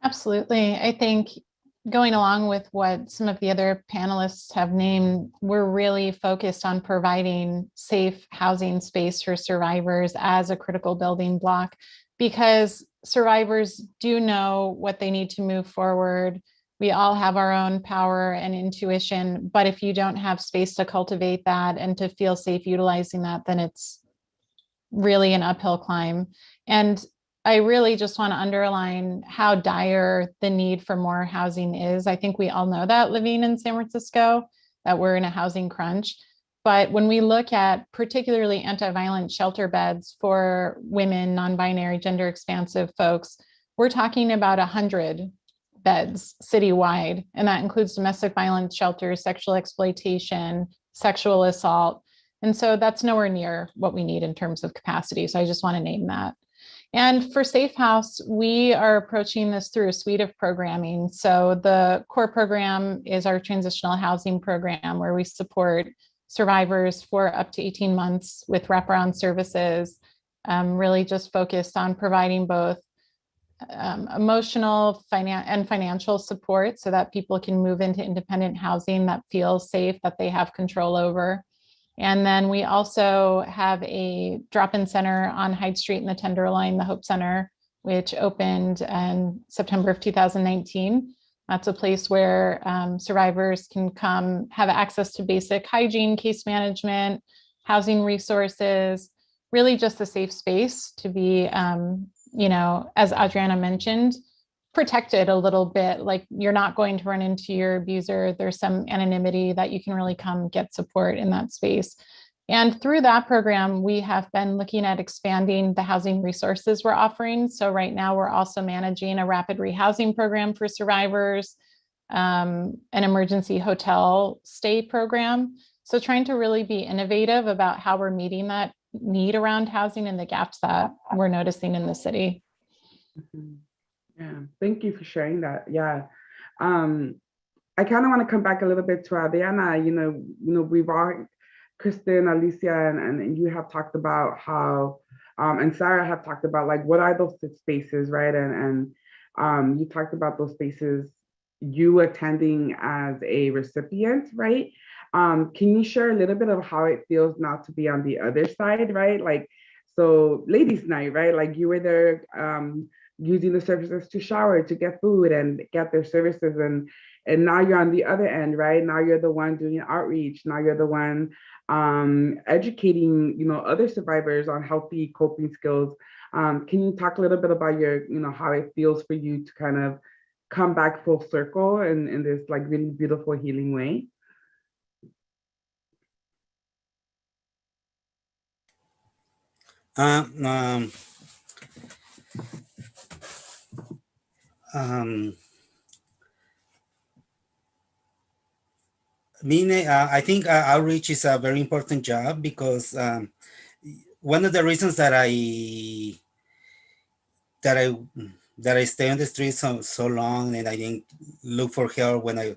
Absolutely. I think going along with what some of the other panelists have named, we're really focused on providing safe housing space for survivors as a critical building block, because survivors do know what they need to move forward. We all have our own power and intuition, but if you don't have space to cultivate that and to feel safe utilizing that, then it's really an uphill climb. And I really just want to underline how dire the need for more housing is. I think we all know that living in San Francisco, that we're in a housing crunch. But when we look at particularly anti-violent shelter beds for women, non-binary, gender expansive folks, we're talking about 100 beds citywide. And that includes domestic violence shelters, sexual exploitation, sexual assault. And so that's nowhere near what we need in terms of capacity. So I just want to name that. And for Safe House, we are approaching this through a suite of programming. So the core program is our transitional housing program, where we support survivors for up to 18 months with wraparound services, really just focused on providing both emotional and financial support so that people can move into independent housing that feels safe, that they have control over. And then we also have a drop-in center on Hyde Street in the Tenderloin, the Hope Center, which opened in September of 2019. That's a place where survivors can come have access to basic hygiene, case management, housing resources, really just a safe space to be, as Adriana mentioned, protected a little bit. Like, you're not going to run into your abuser. There's some anonymity that you can really come get support in that space. And through that program, we have been looking at expanding the housing resources we're offering. So right now we're also managing a rapid rehousing program for survivors, an emergency hotel stay program. So trying to really be innovative about how we're meeting that need around housing and the gaps that we're noticing in the city. Mm-hmm. Yeah, thank you for sharing that. Yeah. I kind of want to come back a little bit to Adriana. We've all, Kristen, Alicia, and you have talked about how, and Sarah have talked about, like, what are those spaces, right? And you talked about those spaces, you attending as a recipient, right? Can you share a little bit of how it feels not to be on the other side, right? Like, so ladies' night, right? Like, you were there using the services to shower, to get food and get their services, and now you're on the other end, right? Now you're the one doing outreach. Now you're the one educating, other survivors on healthy coping skills. Can you talk a little bit about how it feels for you to kind of come back full circle in this, like, really beautiful healing way? Um, um, I think outreach is a very important job because one of the reasons that I that I stay on the street so long and I didn't look for help when I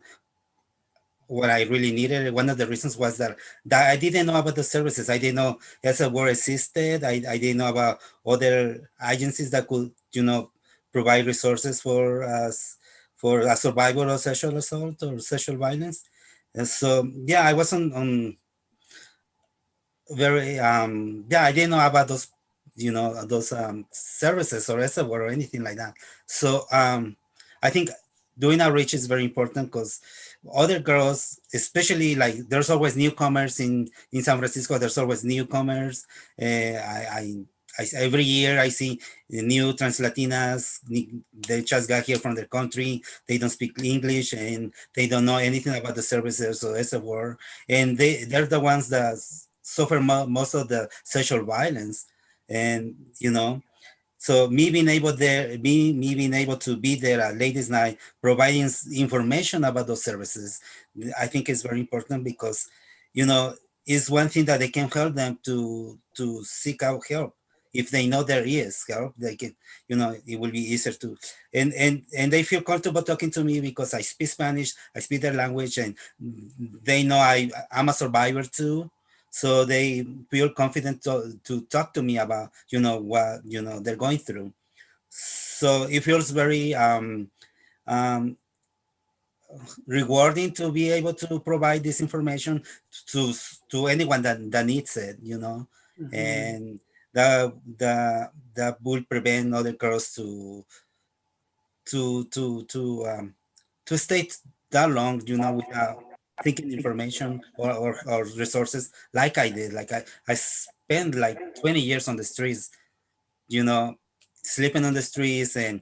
really needed it. One of the reasons was that I didn't know about the services. I didn't know as word existed. I didn't know about other agencies that could, provide resources for us for a survivor of sexual assault or sexual violence. And so yeah, I wasn't on very yeah, I didn't know about those services or SWOT or anything like that. So I think doing outreach is very important because other girls, especially, like, there's always newcomers in San Francisco. There's always newcomers. Every year I see new trans Latinas. They just got here from their country. They don't speak English and they don't know anything about the services or SWOT, and they're the ones that suffer most of the sexual violence. And so me being able to be there at ladies night providing information about those services, I think is very important because it's one thing that they can help them to seek out help. If they know there is help, they can, it will be easier to, and they feel comfortable talking to me because I speak Spanish, I speak their language, and they know I'm a survivor too. So they feel confident to talk to me about what they're going through. So it feels very um, rewarding to be able to provide this information to anyone that needs it, Mm-hmm. and that will prevent other girls to to to um, to stay that long, without thinking information or resources like I did. Like I spent like 20 years on the streets, you know, sleeping on the streets and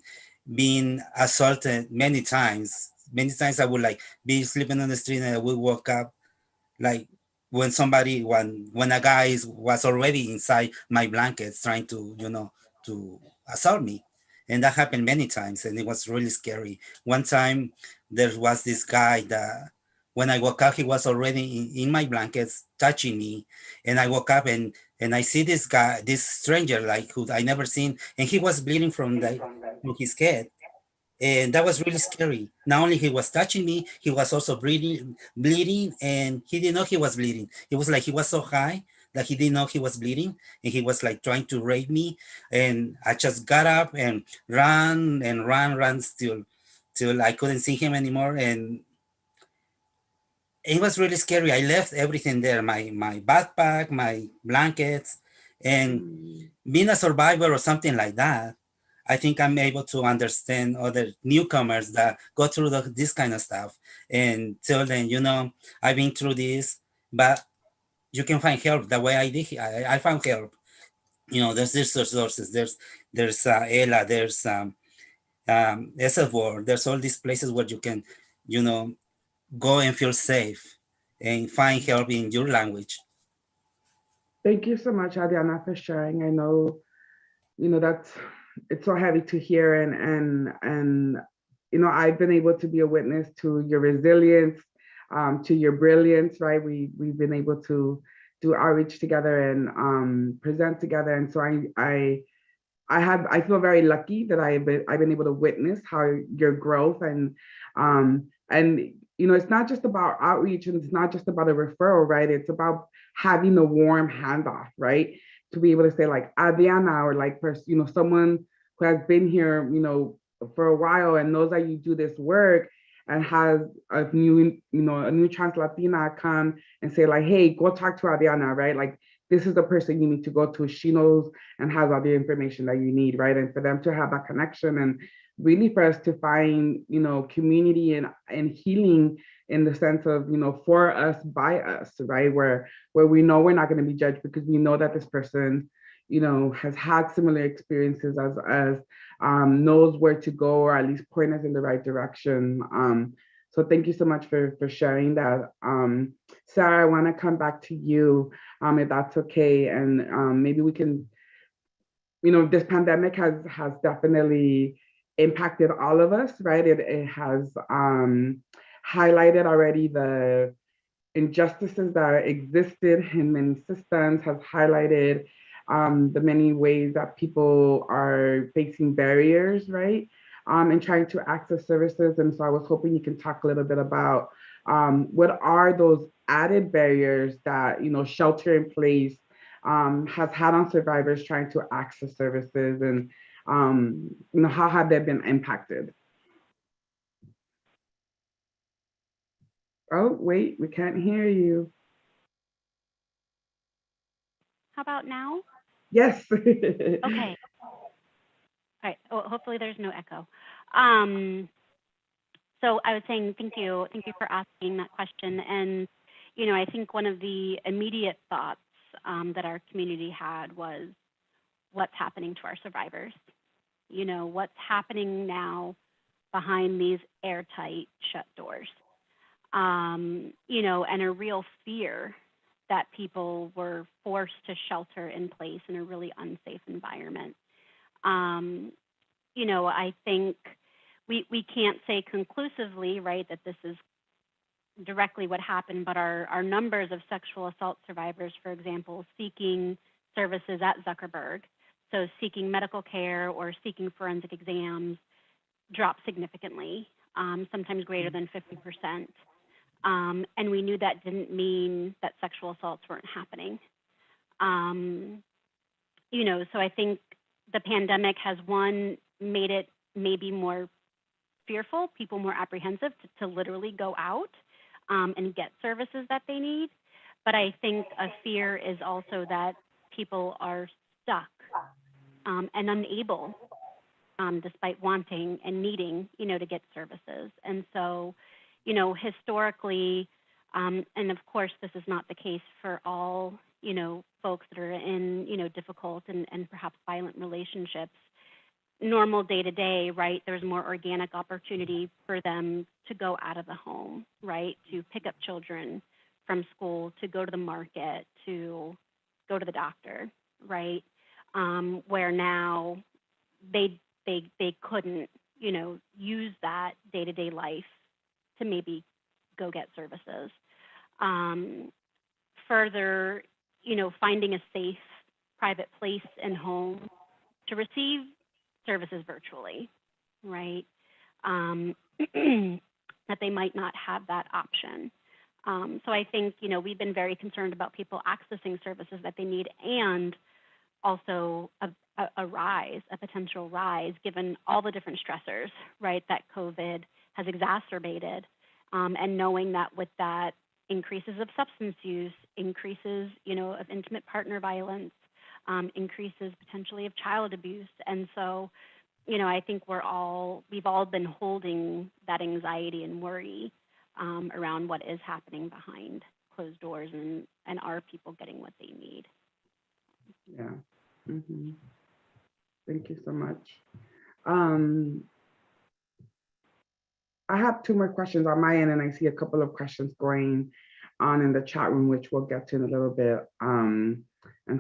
being assaulted many times. Many times I would like be sleeping on the street and I would wake up like when a guy was already inside my blankets trying to to assault me, and that happened many times and it was really scary. One time there was this guy that when I woke up he was already in my blankets touching me, and I woke up and I see this stranger like who I never seen, and he was bleeding from his head, and that was really scary. Not only he was touching me, he was also bleeding, and he didn't know he was bleeding. It was like he was so high that he didn't know he was bleeding, and he was like trying to rape me. And I just got up and ran till I couldn't see him anymore. it was really scary. I left everything there, my backpack, my blankets, and being a survivor or something like that, I think I'm able to understand other newcomers that go through this kind of stuff and tell them, I've been through this, but you can find help the way I did. I found help. There's these resources. There's Ella. There's SFWord. There's all these places where you can, you know, go and feel safe and find help in your language. Thank you so much, Adriana, for sharing. I know, that's it's so heavy to hear, and I've been able to be a witness to your resilience, to your brilliance, right? We've been able to do outreach together and present together, and so I feel very lucky that I've been able to witness how your growth and it's not just about outreach and it's not just about a referral, right? It's about having a warm handoff, right? To be able to say like Adriana or like someone who has been here, for a while and knows that you do this work and has a new trans Latina come and say like, hey, go talk to Adriana, right? Like this is the person you need to go to. She knows and has all the information that you need, right? And for them to have that connection and really for us to find, community and healing in the sense of, for us, by us, right? Where we know we're not going to be judged because we know that this person, has had similar experiences as us, knows where to go or at least point us in the right direction. So thank you so much for sharing that. Sarah, I want to come back to you, if that's okay. And maybe we can, this pandemic has definitely impacted all of us, right? It has highlighted already the injustices that existed in many systems, has highlighted the many ways that people are facing barriers, right? And trying to access services. And so I was hoping you can talk a little bit about what are those added barriers that, shelter in place has had on survivors trying to access services and, how have they been impacted? Oh, wait, we can't hear you. How about now? Yes. Okay. All right. Oh, hopefully there's no echo. So I was saying, thank you for asking that question. And, I think one of the immediate thoughts that our community had was, what's happening to our survivors? What's happening now behind these airtight shut doors? And a real fear that people were forced to shelter in place in a really unsafe environment. I think we can't say conclusively, right, that this is directly what happened, but our numbers of sexual assault survivors, for example, seeking services at Zuckerberg, so seeking medical care or seeking forensic exams, dropped significantly, sometimes greater than 50%. And we knew that didn't mean that sexual assaults weren't happening. So I think the pandemic has, one, made it maybe more fearful, people more apprehensive to literally go out and get services that they need. But I think a fear is also that people are stuck and unable, despite wanting and needing, to get services. And so, historically, and of course, this is not the case for all, folks that are in, difficult and perhaps violent relationships. Normal day to day, right? There's more organic opportunity for them to go out of the home, right? To pick up children from school, to go to the market, to go to the doctor, right? Where now they couldn't, use that day to day life to maybe go get services. Further, finding a safe, private place and home to receive services virtually, right? That they might not have that option. So I think, we've been very concerned about people accessing services that they need, and also a potential rise, given all the different stressors, right, that COVID has exacerbated. And knowing that with that increases of substance use, increases, of intimate partner violence, increases potentially of child abuse. And so, I think we've all been holding that anxiety and worry around what is happening behind closed doors, and are people getting what they need. Yeah. Thank you so much. I have two more questions on my end, and I see a couple of questions going on in the chat room, which we'll get to in a little bit. And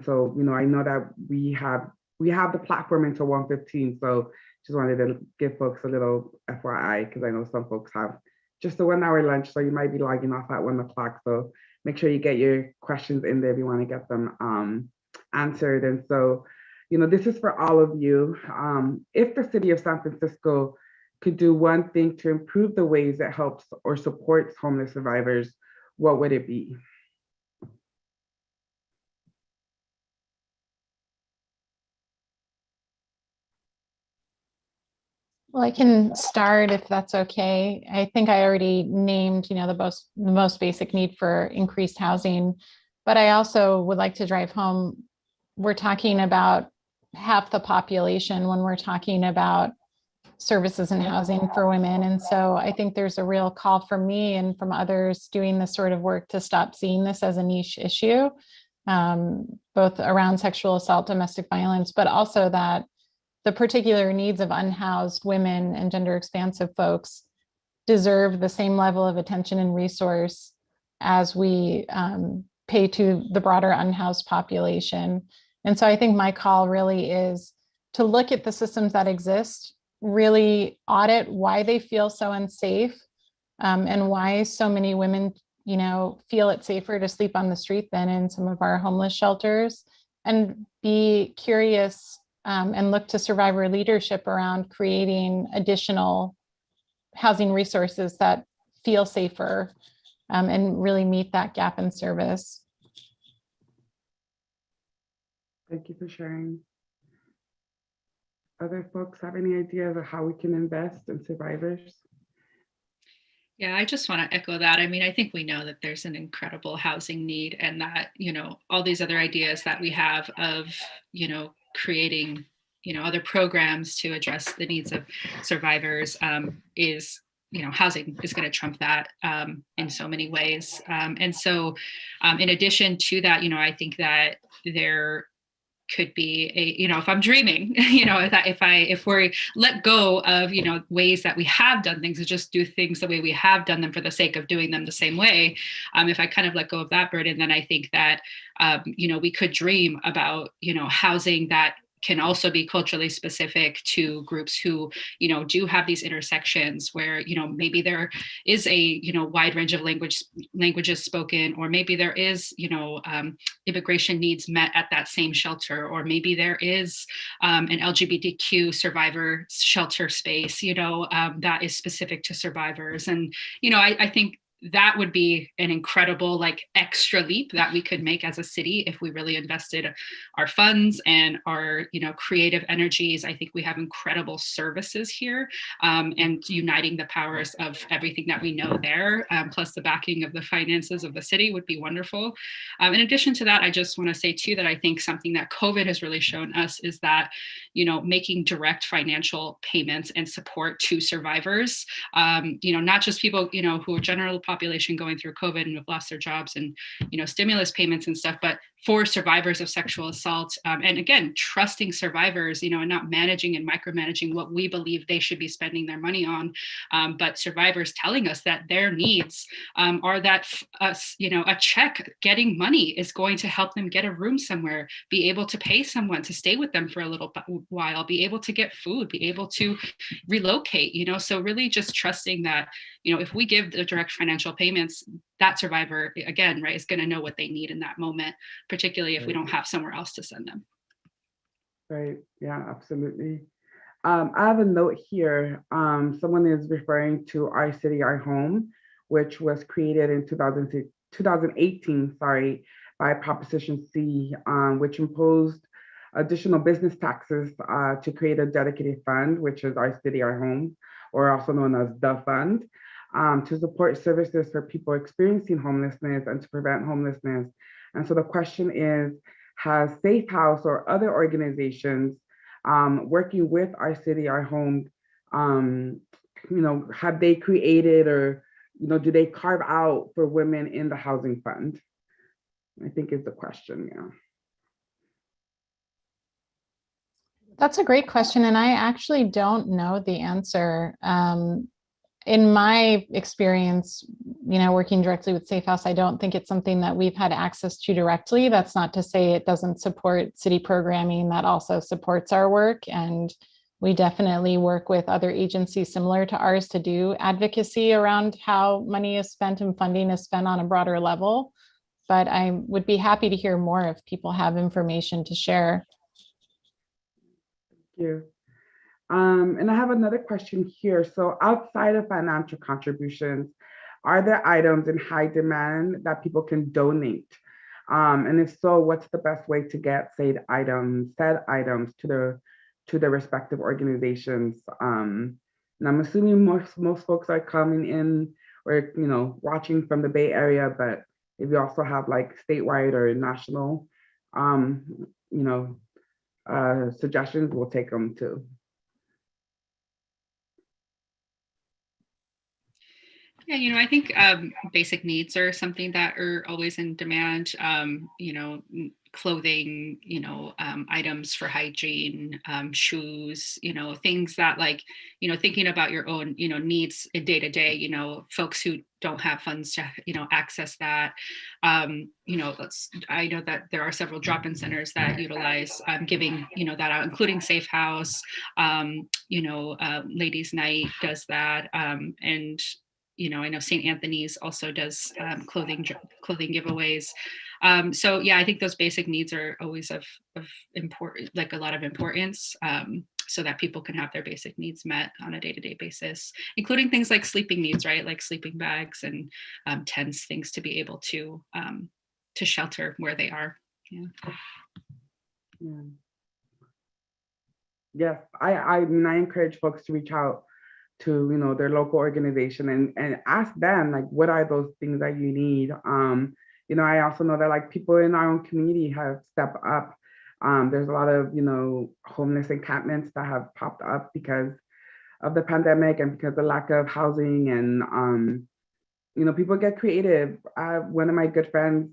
so, I know that we have the platform until 1:15, so just wanted to give folks a little FYI, because I know some folks have just a 1 hour lunch, so you might be logging off at 1 o'clock. So make sure you get your questions in there if you want to get them answered. And so, this is for all of you. If the city of San Francisco could do one thing to improve the ways it helps or supports homeless survivors, what would it be? Well, I can start if that's okay. I think I already named, the most basic need for increased housing, but I also would like to drive home. We're talking about half the population when we're talking about services and housing for women. And so I think there's a real call from me and from others doing this sort of work to stop seeing this as a niche issue, both around sexual assault, domestic violence, but also that the particular needs of unhoused women and gender expansive folks deserve the same level of attention and resource as we pay to the broader unhoused population. And so I think my call really is to look at the systems that exist, really audit why they feel so unsafe, and why so many women, feel it's safer to sleep on the street than in some of our homeless shelters, and be curious and look to survivor leadership around creating additional housing resources that feel safer, and really meet that gap in service. Thank you for sharing. Other folks have any ideas of how we can invest in survivors? Yeah, I just want to echo that. I mean, I think we know that there's an incredible housing need, and that, all these other ideas that we have of, creating, other programs to address the needs of survivors is, housing is going to trump that in so many ways. And so in addition to that, I think that there could be if I'm dreaming, if we let go of, ways that we have done things, and just do things the way we have done them for the sake of doing them the same way. If I kind of let go of that burden, then I think that, we could dream about, housing that can also be culturally specific to groups who, do have these intersections where, maybe there is a, wide range of languages spoken, or maybe there is, immigration needs met at that same shelter, or maybe there is an LGBTQ survivor shelter space, that is specific to survivors. And, I think that would be an incredible extra leap that we could make as a city if we really invested our funds and our creative energies. I think we have incredible services here, and uniting the powers of everything that we know there, plus the backing of the finances of the city would be wonderful. In addition to that, I just want to say too that I think something that COVID has really shown us is that making direct financial payments and support to survivors, not just people who are general population going through COVID and have lost their jobs, and stimulus payments and stuff, but for survivors of sexual assault, and again, trusting survivors, and not managing and micromanaging what we believe they should be spending their money on, but survivors telling us that their needs are that a check, getting money is going to help them get a room somewhere, be able to pay someone to stay with them for a little while, be able to get food, be able to relocate, so really just trusting that, if we give the direct financial payments, that survivor, again, right, is going to know what they need in that moment, particularly if we don't have somewhere else to send them. Right. Yeah, absolutely. I have a note here. Someone is referring to Our City, Our Home, which was created in 2018, by Proposition C, which imposed additional business taxes to create a dedicated fund, which is Our City, Our Home, or also known as the fund. to support services for people experiencing homelessness and to prevent homelessness. And so the question is, has Safe House or other organizations working with our city, our home, have they created or, do they carve out for women in the housing fund? I think is the question, yeah. That's a great question. And I actually don't know the answer. In my experience, working directly with Safe House, I don't think it's something that we've had access to directly. That's not to say it doesn't support city programming that also supports our work. And we definitely work with other agencies similar to ours to do advocacy around how money is spent and funding is spent on a broader level. But I would be happy to hear more if people have information to share. Thank you. And I have another question here. So outside of financial contributions, are there items in high demand that people can donate? And if so, what's the best way to get said items to the respective organizations? And I'm assuming most folks are coming in or watching from the Bay Area, but if you also have like statewide or national suggestions, we'll take them too. Yeah, I think basic needs are something that are always in demand. Clothing, items for hygiene, shoes, things that thinking about your own, needs day to day, folks who don't have funds to, access that. I know that there are several drop-in centers that utilize giving, that out, including Safe House. Ladies Night does that. And I know St. Anthony's also does clothing giveaways. So yeah, I think those basic needs are always of important, like a lot of importance, so that people can have their basic needs met on a day-to-day basis, including things like sleeping needs, right? Like sleeping bags and tents, things to be able to shelter where they are. Yeah. Yeah. Yes, I mean, I encourage folks to reach out to their local organization and ask them like, what are those things that you need? I also know that like people in our own community have stepped up. There's a lot of homeless encampments that have popped up because of the pandemic and because of the lack of housing, and people get creative. One of my good friends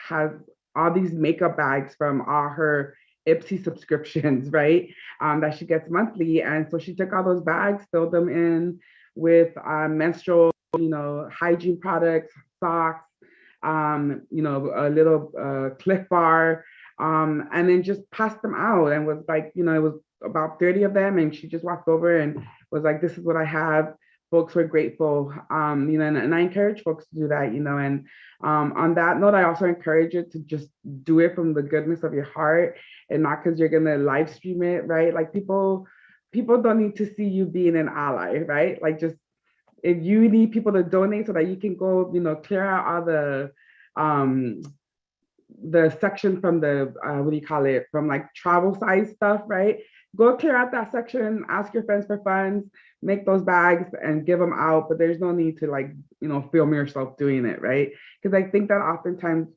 has all these makeup bags from all her Ipsy subscriptions, right? That she gets monthly. And so she took all those bags, filled them in with menstrual, hygiene products, socks, a little Cliff Bar, and then just passed them out and was like, it was about 30 of them. And she just walked over and was like, this is what I have. Folks were grateful, and I encourage folks to do that, and on that note, I also encourage you to just do it from the goodness of your heart and not because you're gonna live stream it, right? Like people don't need to see you being an ally, right? Like just if you need people to donate so that you can go, clear out all the section from the what do you call it, from like travel size stuff, right? Go clear out that section, ask your friends for funds, make those bags and give them out, but there's no need to like film yourself doing it, right? Because I think that oftentimes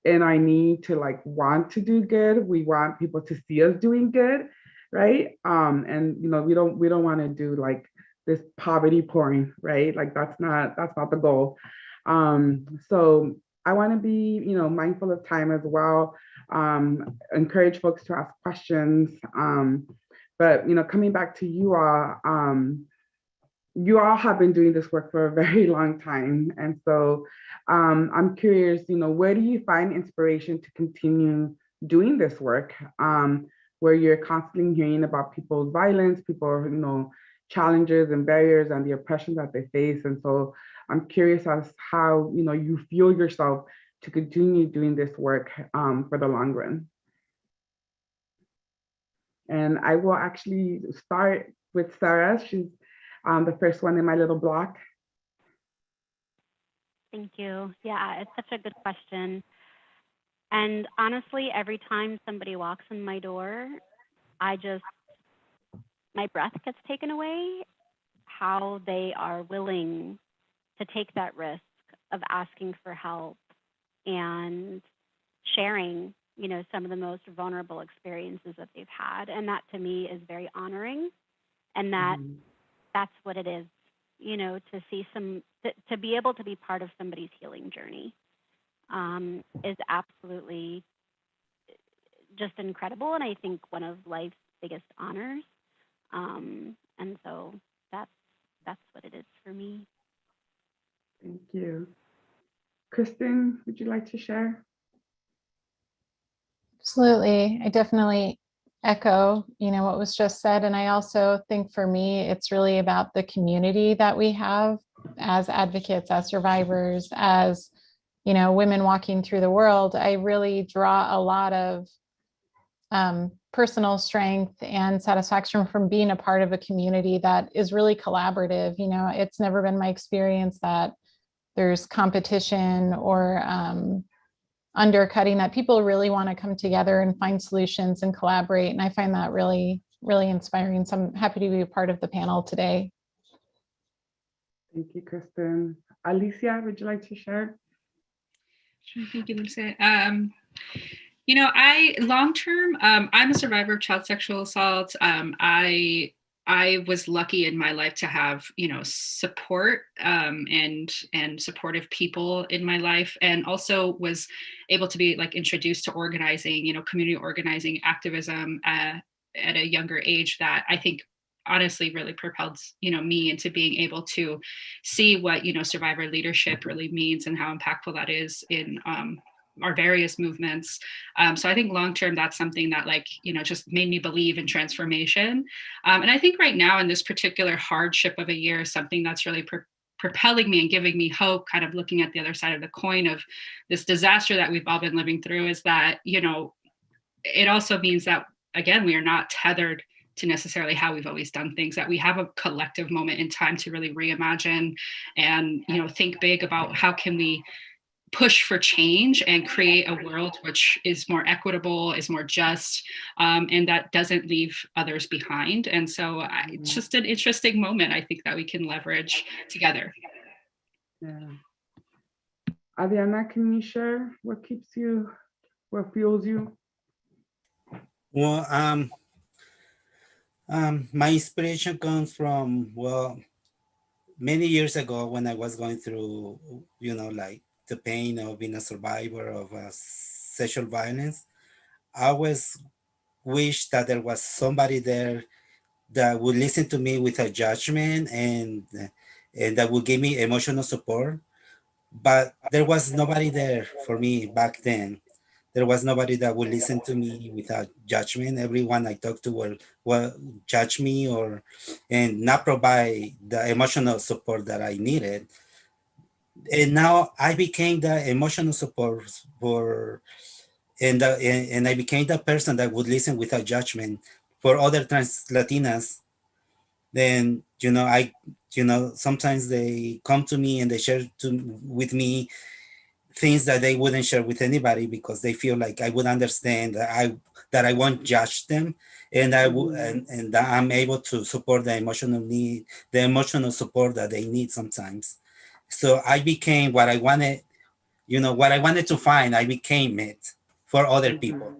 in our need to like want to do good, we want people to see us doing good, right? And we don't want to do like this poverty porn, right? Like that's not the goal. So I want to be, mindful of time as well. Encourage folks to ask questions. But coming back to you all have been doing this work for a very long time, and so I'm curious, where do you find inspiration to continue doing this work? Where you're constantly hearing about people's violence, people, challenges and barriers and the oppression that they face, and so I'm curious as how you feel yourself to continue doing this work for the long run. And I will actually start with Sarah. She's the first one in my little block. Thank you. Yeah, it's such a good question. And honestly, every time somebody walks in my door, my breath gets taken away, how they are willing to take that risk of asking for help and sharing, you know, some of the most vulnerable experiences that they've had. And that to me is very honoring. And that's what it is, you know, to see to be able to be part of somebody's healing journey is absolutely just incredible. And I think one of life's biggest honors. And so that's what it is for me. Thank you. Kristen, would you like to share? Absolutely. I definitely echo, you know, what was just said. And I also think for me, it's really about the community that we have as advocates, as survivors, as, you know, women walking through the world. I really draw a lot of personal strength and satisfaction from being a part of a community that is really collaborative. You know, it's never been my experience that there's competition or undercutting, that people really want to come together and find solutions and collaborate. And I find that really, really inspiring. So I'm happy to be a part of the panel today. Thank you, Kristen. Alicia, would you like to share? Sure, thank you, Dulce. You know, long-term, I'm a survivor of child sexual assault. I was lucky in my life to have, you know, support and supportive people in my life, and also was able to be like introduced to organizing, you know, community organizing, activism at a younger age that I think honestly really propelled, you know, me into being able to see what, you know, survivor leadership really means and how impactful that is in our various movements. So I think long-term, that's something that, like, you know, just made me believe in transformation. And I think right now in this particular hardship of a year, something that's really propelling me and giving me hope, kind of looking at the other side of the coin of this disaster that we've all been living through, is that, you know, it also means that, again, we are not tethered to necessarily how we've always done things, that we have a collective moment in time to really reimagine and, you know, think big about how can we push for change and create a world which is more equitable, is more just, and that doesn't leave others behind. And so it's just an interesting moment, I think, that we can leverage together. Yeah. Adriana, can you share what keeps you, what fuels you? Well, my inspiration comes from, well, many years ago when I was going through, you know, like the pain of being a survivor of sexual violence. I always wished that there was somebody there that would listen to me without judgment and that would give me emotional support. But there was nobody there for me back then. There was nobody that would listen to me without judgment. Everyone I talked to will judge me or and not provide the emotional support that I needed. And now I became the emotional support for and I became the person that would listen without judgment for other trans Latinas. Then sometimes they come to me and they share with me things that they wouldn't share with anybody because they feel like I would understand that I won't judge them, and and that I'm able to support the emotional need, the emotional support that they need sometimes. So I became what I wanted, what I wanted to find. I became it for other people.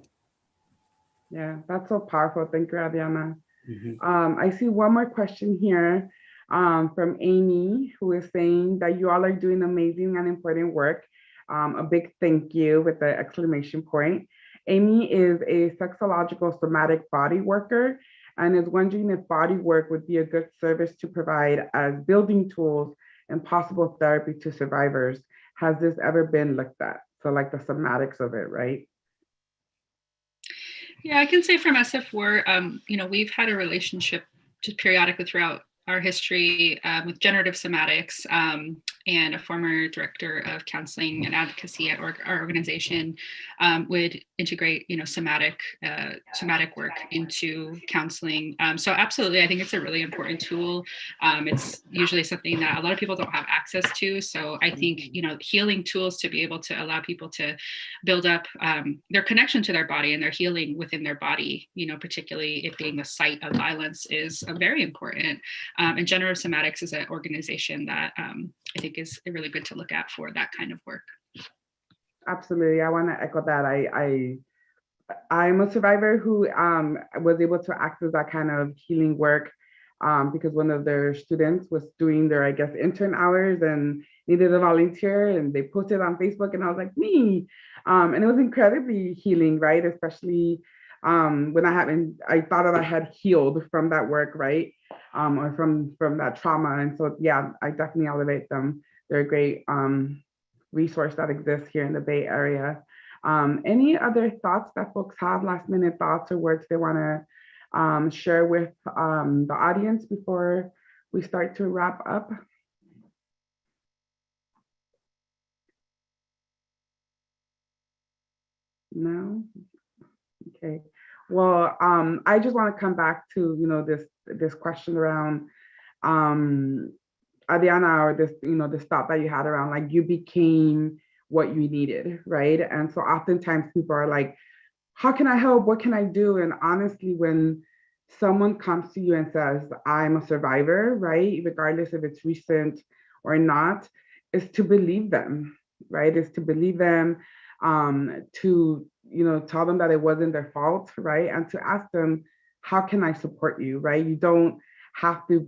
Yeah, that's so powerful. Thank you, Adriana. Mm-hmm. I see one more question here from Amy, who is saying that you all are doing amazing and important work. A big thank you with the exclamation point. Amy is a sexological somatic body worker and is wondering if body work would be a good service to provide as building tools and possible therapy to survivors. Has this ever been looked at? So like the somatics of it, right? Yeah, I can say from SF4, we've had a relationship just periodically throughout our history with generative somatics, and a former director of counseling and advocacy at our organization would integrate, somatic work into counseling. So absolutely, I think it's a really important tool. It's usually something that a lot of people don't have access to. So I think, healing tools to be able to allow people to build up their connection to their body and their healing within their body, particularly it being the site of violence, is very important. And Generative Somatics is an organization that I think is really good to look at for that kind of work. Absolutely. I want to echo that. I'm a survivor who was able to access that kind of healing work because one of their students was doing their, I guess, intern hours and needed a volunteer, and they posted on Facebook, and I was like, me. And it was incredibly healing, right? Especially when I thought that I had healed from that work, right? Or from that trauma. And so, yeah, I definitely elevate them. They're a great resource that exists here in the Bay Area. Any other thoughts that folks have, last minute thoughts or words they want to share with the audience before we start to wrap up? No? Okay. Well, I just want to come back to, this question around Adriana, or this thought that you had around, like, you became what you needed, right? And so oftentimes people are like, how can I help? What can I do? And honestly, when someone comes to you and says, I'm a survivor, right? Regardless if it's recent or not, is to believe them, right? Is to believe them, to, tell them that it wasn't their fault, right? And to ask them, how can I support you, right? You don't have to,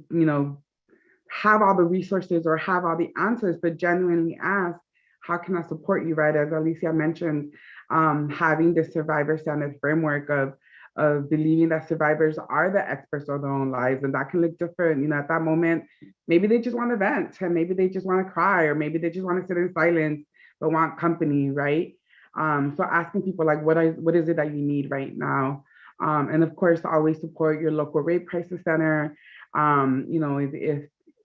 have all the resources or have all the answers, but genuinely ask, how can I support you, right? As Alicia mentioned, having this survivor-centered framework of believing that survivors are the experts of their own lives, and that can look different. At that moment, maybe they just want to vent, and maybe they just want to cry, or maybe they just want to sit in silence but want company, right? So asking people, like, what is it that you need right now? And of course, always support your local rape crisis center.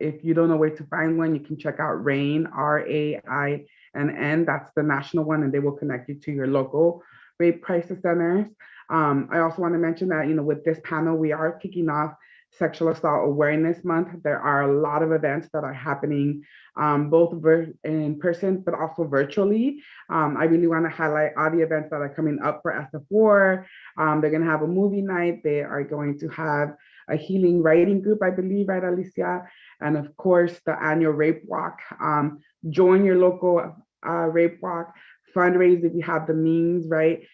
If you don't know where to find one, you can check out RAINN, RAINN. That's the national one, and they will connect you to your local rape crisis centers. I also want to mention that, with this panel, we are kicking off Sexual Assault Awareness Month. There are a lot of events that are happening, both in person, but also virtually. I really want to highlight all the events that are coming up for SF4. They're going to have a movie night. They are going to have a healing writing group, I believe, right, Alicia? And of course, the annual rape walk. Join your local rape walk, fundraise if you have the means, right?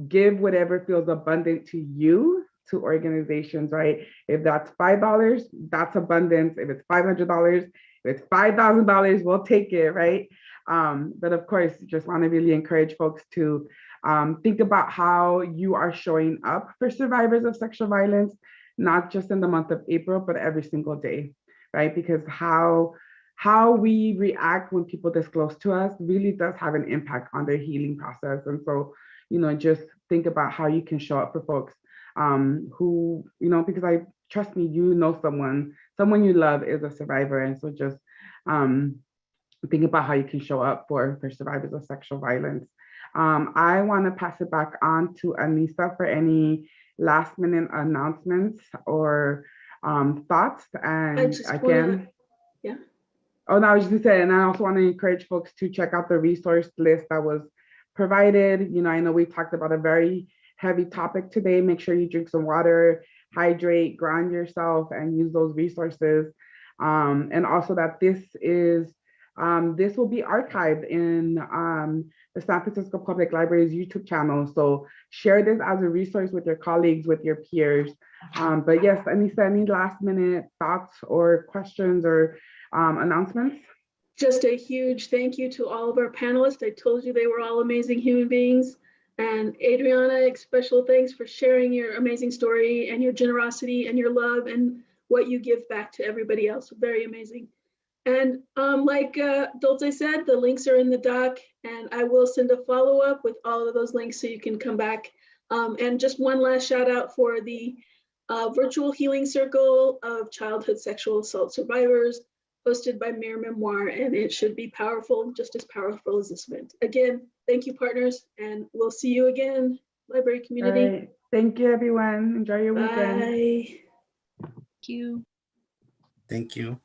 Give whatever feels abundant to you to organizations, right? If that's $5, that's abundance. If it's $500, if it's $5,000, we'll take it, right? But of course, just want to really encourage folks to think about how you are showing up for survivors of sexual violence, not just in the month of April, but every single day, right? Because how we react when people disclose to us really does have an impact on their healing process. And so, just think about how you can show up for folks who, because trust me, someone you love is a survivor. And so just think about how you can show up for survivors of sexual violence. I want to pass it back on to Anissa for any last minute announcements or thoughts. And again, yeah. Oh, no, I was just saying, and I also want to encourage folks to check out the resource list that was provided. I know we talked about a very heavy topic today. Make sure you drink some water, hydrate, ground yourself, and use those resources. And also that this will be archived in the San Francisco Public Library's YouTube channel. So share this as a resource with your colleagues, with your peers. But yes, Anissa, any last minute thoughts or questions or announcements? Just a huge thank you to all of our panelists. I told you they were all amazing human beings. And Adriana, special thanks for sharing your amazing story and your generosity and your love and what you give back to everybody else. Very amazing. And like Dulce said, the links are in the doc, and I will send a follow-up with all of those links so you can come back. And just one last shout out for the virtual healing circle of childhood sexual assault survivors, hosted by Mere Memoir, and it should be powerful, just as powerful as this event. Again, thank you, partners, and we'll see you again, library community. All right. Thank you, everyone. Enjoy your weekend. Bye. Thank you. Thank you.